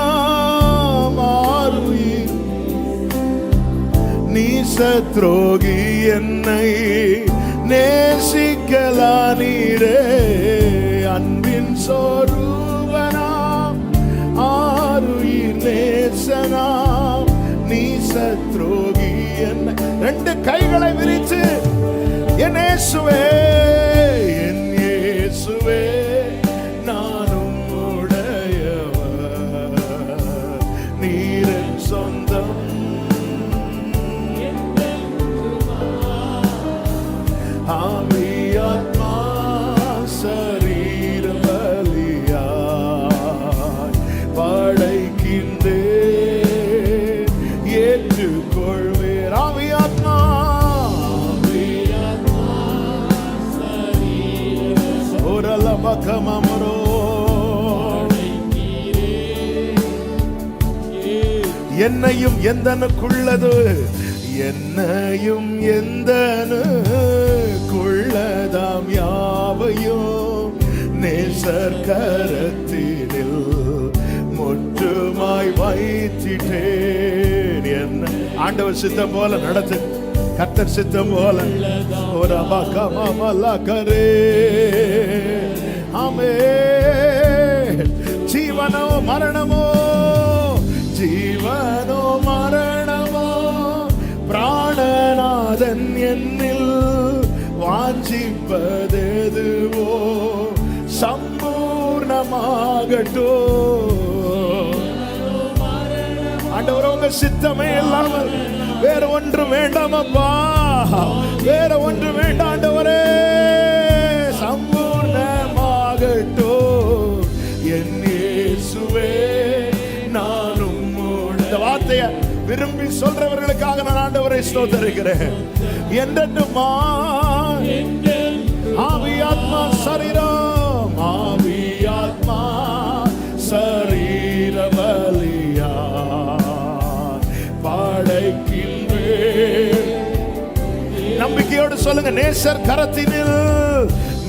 ஆருயிர் நீ சத்ரோகி என்னை நேசிக்கலா நீரே. அன்பின் சொரூபனாம் ஆருயிர் நேசனாம் நீ சத்ரோகி என்னை. 2 கைகளை விரிச்சு என் இயேசுவே, என் இயேசுவே, நானும் உடையவர், நீர் என் சொந்தம். ஆவி ஆத்மா சரீர பலியாய் படைக்கின்றேன், ஏற்றுக்கொள்வேன். ஆவி ஆத்மா ஓரலபகமரோ என்னையும் எந்தனுக்குள்ளது, என்னையும் எந்தனுக்குள்ளதாம் யாவையும் நேசர் கரத்தினில் முற்றுமாய் வைத்திட்டேன். என்ன ஆண்டவர் சித்தம் போல நடத்து, கர்த்தர் சித்தம் போல ஒரு அபகமலகரே. ஆமென். ஜீவனோ மரணமோ, ஜீவனோ மரணமோ, பிராணநாதன் என்னில் வாஞ்சிப்பதெதுவோ சம்பூர்ணமாகட்டும். ஆண்டவர் உங்க சித்தமே இல்லாமல் வேற ஒன்று வேண்டாம் அப்பா, வேற ஒன்று வேண்டாம் ஆண்டவரே, சம்பூர்ணமாகட்டும் என் இயேசுவே, நானும். இந்த வார்த்தையை விரும்பி சொல்றவர்களுக்காக நான் ஆண்டவரை ஸ்தோத்திரிக்கிறேன். என்றென்றுமா ஆவி ஆத்மா சரீரம், ஆவி ஆத்மா சரீர பலியா படைக்கின்றேன். நம்பிக்கையோடு சொல்லுங்க, நேசர் கரத்தினில்,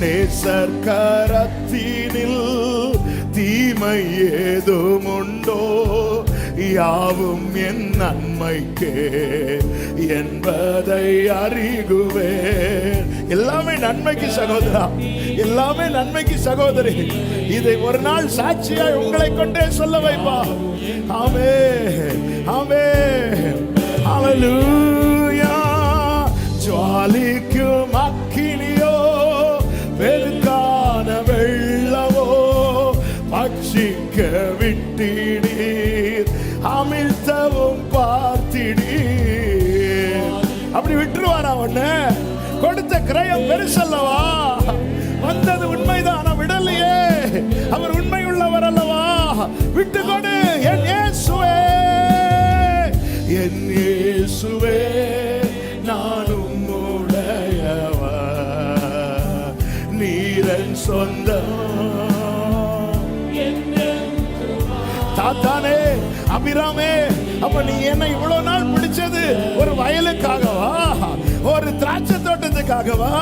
நேசர் கரத்தினில் தீமை ஏதும் உண்டோ, யாவும் என் நன்மைக்கே என்பதை அறிகுவேன். எல்லாமே நன்மைக்கு சகோதரா, எல்லாமே நன்மைக்கு சகோதரி. இதை ஒரு நாள் சாட்சியாய் உங்களை கொண்டே சொல்ல வைப்பா. ஆமென், ஆமென், ஹல்லேலூயா. ஜுவாலிக்கும் அக்கினியோ, பெருக்கான வெள்ளமோ, பட்சிக்க விட்டிடீர், அமிழ்த்தவும் பார்த்திடீர். அப்படி விட்டுருவாரா? ஒண்ணு கொடுத்த கிரயம் பெருசல்லவா? வந்தது உண்மைதான், விடலையே. அவர் உண்மை உள்ளவர் அல்லவா? விட்டு கொடு என் இயேசுவே, என் இயேசுவே, நானும் உடையவர், நீரன் சொந்தம். தாத்தானே, அபிராமே, அப்ப நீ என்ன இவ்வளவு நாள் பிடிச்சது ஒரு வயலுக்காகவா, ஒரு திராட்சை தோட்டத்துக்காகவா,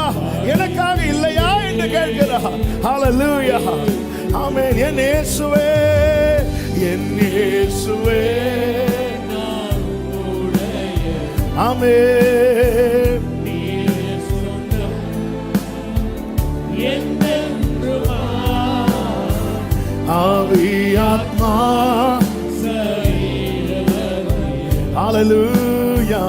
எனக்காக இல்லையா என்று கேட்கிறார். ஹல்லேலூயா, ஆமென். என் இயேசுவே, என் இயேசுவே, ஆமென். ஆவி ஆத்மா ஹல்லேலூயா.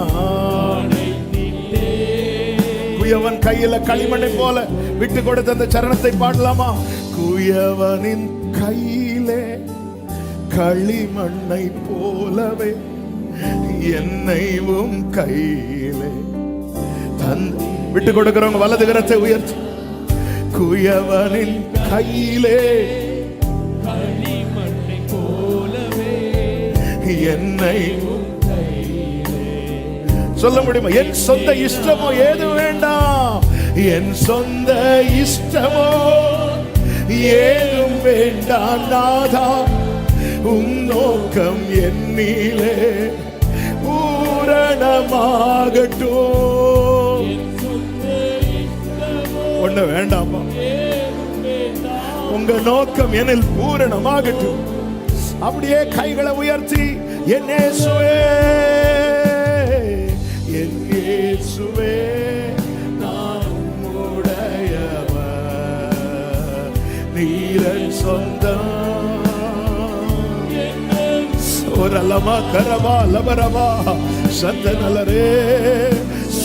குயவன் கையில களிமண்ணை போல விட்டு கொடுத்த அந்த சரணத்தை பாடலாமா? குயவனின் கையிலே களிமண்ணை போலவே என்னைவும் கையிலே தந்து விட்டு கொடுக்கிறவங்க வலது கரத்தை உயர்த்தி, குயவனின் கையிலே களிமண்ணை போலவே என்னை சொல்ல முடியுமா? என் சொந்த இஷ்டமோ ஏது வேண்டாம், என் சொந்த இஷ்டமோ ஏதும் வேண்டாம் நாதா, உம் நோக்கம் என்னிலே பூரணமாகட்டும். ஒண்ணு வேண்டாமா? உங்க நோக்கம் என்னில் பூரணமாகட்டும். அப்படியே கைகளை உயர்த்தி, என் இயேசுவே, என் இயேசுவே, நான் உடையவர், நீரன் சொந்தம். ஒரு அலமா கரவா லபரவா சந்தனலரே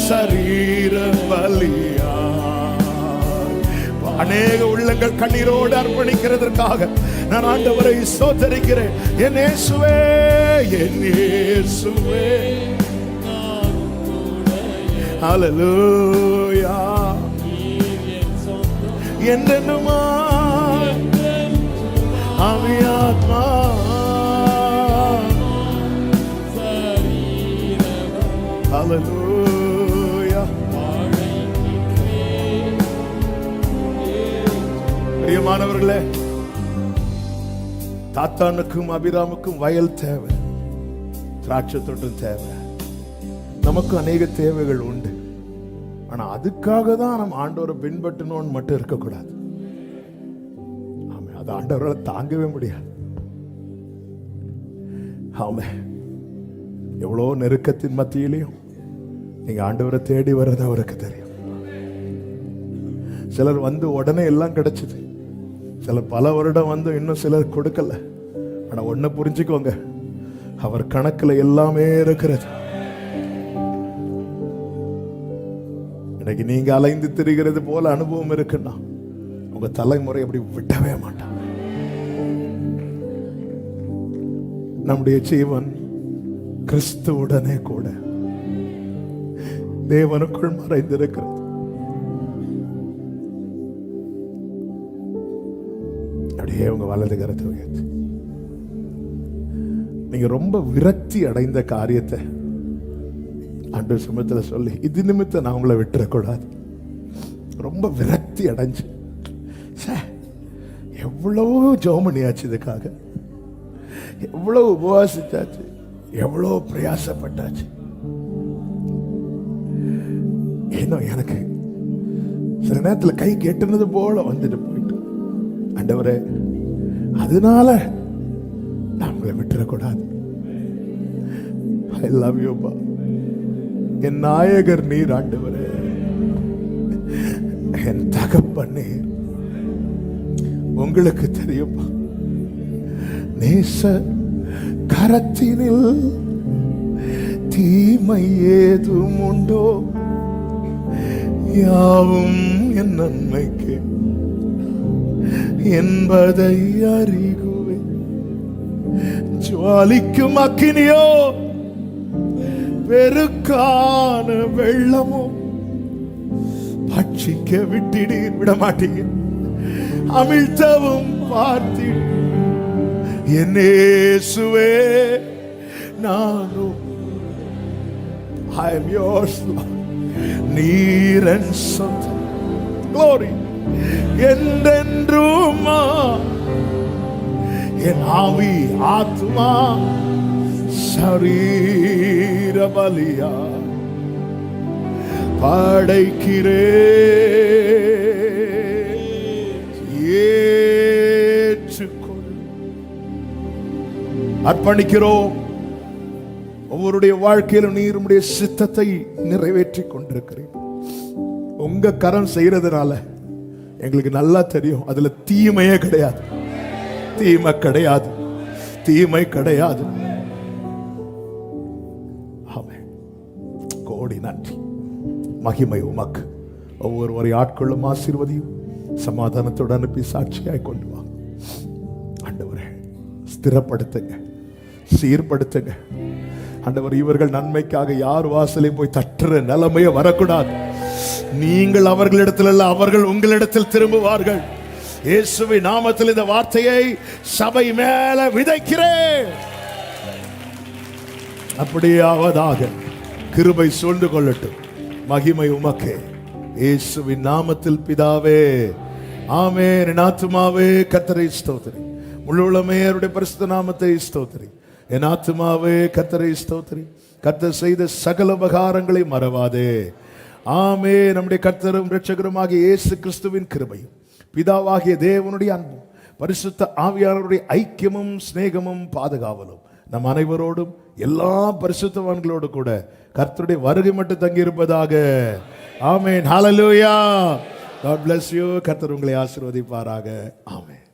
சரீர பலியா. அநேக உள்ளங்கள் கண்ணீரோடு அர்ப்பணிக்கிறதற்காக நான் ஆண்டவரை ஸ்தோத்திரிக்கிறேன். என் இயேசுவே, என் இயேசுவே, ஹல்லேலூயா. என்னென்னுமா ஆவியாத்மா ஹல்லேலூயா. பிரியமானவர்களே, தாத்தானுக்கும் அபிராமுக்கும் வயல் தேவை, திராட்சை தோட்டம் தேவை, நமக்கு அநேக தேவைகள் உண்டு. ஆனா அதுக்காக தான் நம்ம ஆண்டவரை பின்பற்றணும்னு மட்டும் இருக்கக்கூடாது. ஆமா, அது ஆண்டவரை தாங்கவே முடியாது. ஆமா, எவ்வளோ நெருக்கத்தின் மத்தியிலையும் நீங்க ஆண்டவரை தேடி வர்றது அவருக்கு தெரியும். சிலர் வந்து உடனே எல்லாம் கிடைச்சது, சிலர் பல வருடம் வந்து இன்னும் சிலர் கொடுக்கல. ஆனா ஒண்ணு புரிஞ்சுக்கோங்க, அவர் கணக்குல எல்லாமே இருக்கிறது. இன்னைக்கு நீங்க அலைந்து திரிகிறது போல அனுபவம் இருக்குன்னா உங்க தலைமுறை அப்படி விடவே மாட்டான். நம்முடைய ஜீவன் கிறிஸ்துவுடனே கூட தேவனுக்குள் மறைந்திருக்கிறது. அப்படியே உங்க வலது கரத்தை உயர்த்தி நீங்க ரொம்ப விரக்தி அடைந்த காரியத்தை ஆண்டவர் சமூகத்துல சொல்லி, இது நிமித்தம் நான் உங்களை விட்டுறக்கூடாது. ரொம்ப விரக்தி அடைஞ்சு எவ்வளவு ஜெபமணியாச்சு, இதுக்காக எவ்வளவு உபவாசிச்சாச்சு, எவ்வளவு பிரயாசப்பட்டாச்சு. இன்னும் எனக்கு சில நேரத்துல கை கெட்டுனது போல வந்துட்டு போயிட்டு, ஆண்டவரே அதனால நான் உங்களை விட்டுறக்கூடாது. ஐ லவ் யூ பா, என் நாயகர் நீர் ஆண்டவரே, என் தகப்பன் நீர். உங்களுக்கு தெரியும், நேச கரத்தினில் தீமை ஏதும் உண்டோ, யாவும் என் நன்மைக்கு என்பதை அறிகுவே. ஜுவாலிக்கும் அக்கினியோ பெருக்கான வெள்ளமோ பட்சிக்க விட மாட்டீங்க, அமிழ்த்தவும் பார்த்தி. என் இயேசுவே, நானும் I am yours, Lord. நீரன் சொந்தம். Glory. என்றென்றுமா என் ஆவி ஆத்மா சரீர பலியா படைக்கிறே. ஏற்றுக்கொள். அர்ப்பணிக்கிறோம். ஒவ்வொருடைய வாழ்க்கையிலும் நீர் உம்முடைய சித்தத்தை நிறைவேற்றி கொண்டிருக்கிறேன். உங்க கரம் செய்யறதுனால எங்களுக்கு நல்லா தெரியும், அதுல தீமையே கிடையாது, தீமை கிடையாது, தீமை கிடையாது. கோடி நன்றி, மகிமை உமக்கு. ஒவ்வொருவரை ஆட்கொள்ளும் ஆசீர்வதியும் சமாதானத்தோடு அனுப்பி சாட்சியாய் கொண்டு வா ஆண்டவரே. ஸ்திரப்படுத்துங்க, சீர்படுத்துங்க ஆண்டவர். இவர்கள் நன்மைக்காக யார் வாசலை போய் தட்டுற நிலைமையே வரக்கூடாது. நீங்கள் அவர்களிடத்தில் அல்ல, அவர்கள் உங்களிடத்தில் திரும்புவார்கள். இயேசுவின் நாமத்தில் இந்த வார்த்தையை சபை மேல விதைக்கிறேன். அப்படியே ஆவதாக. கிருபை சூழ்ந்து கொள்ளட்டும். மகிமை உமக்கே. இயேசுவின் நாமத்தில் பிதாவே, ஆமென். என் ஆத்துமாவே கர்த்தரை ஸ்தோத்திரி, முழு உள்ளமே அவருடைய பரிசுத்த நாமத்தை ஸ்தோத்திரி. என் ஆத்துமாவே கர்த்தரை ஸ்தோத்திரி, கர்த்தர் செய்த சகல உபகாரங்களை மறவாதே. ஆமென். நம்முடைய கர்த்தரும் இரட்சகருமாகிய இயேசு கிறிஸ்துவின் கிருபையும் பிதாவாகிய தேவனுடைய அன்பும் பரிசுத்த ஆவியானவருடைய ஐக்கியமும் சிநேகமும் பாதுகாவலும் நம் அனைவரோடும் எல்லா பரிசுத்தவான்களோடு கூட கர்த்தருடைய வருகை மட்டும் தங்கி இருப்பதாக. ஆமென். ஹல்லேலூயா. God bless you. கர்த்தர் உங்களை ஆசீர்வதிப்பாராக. ஆமென்.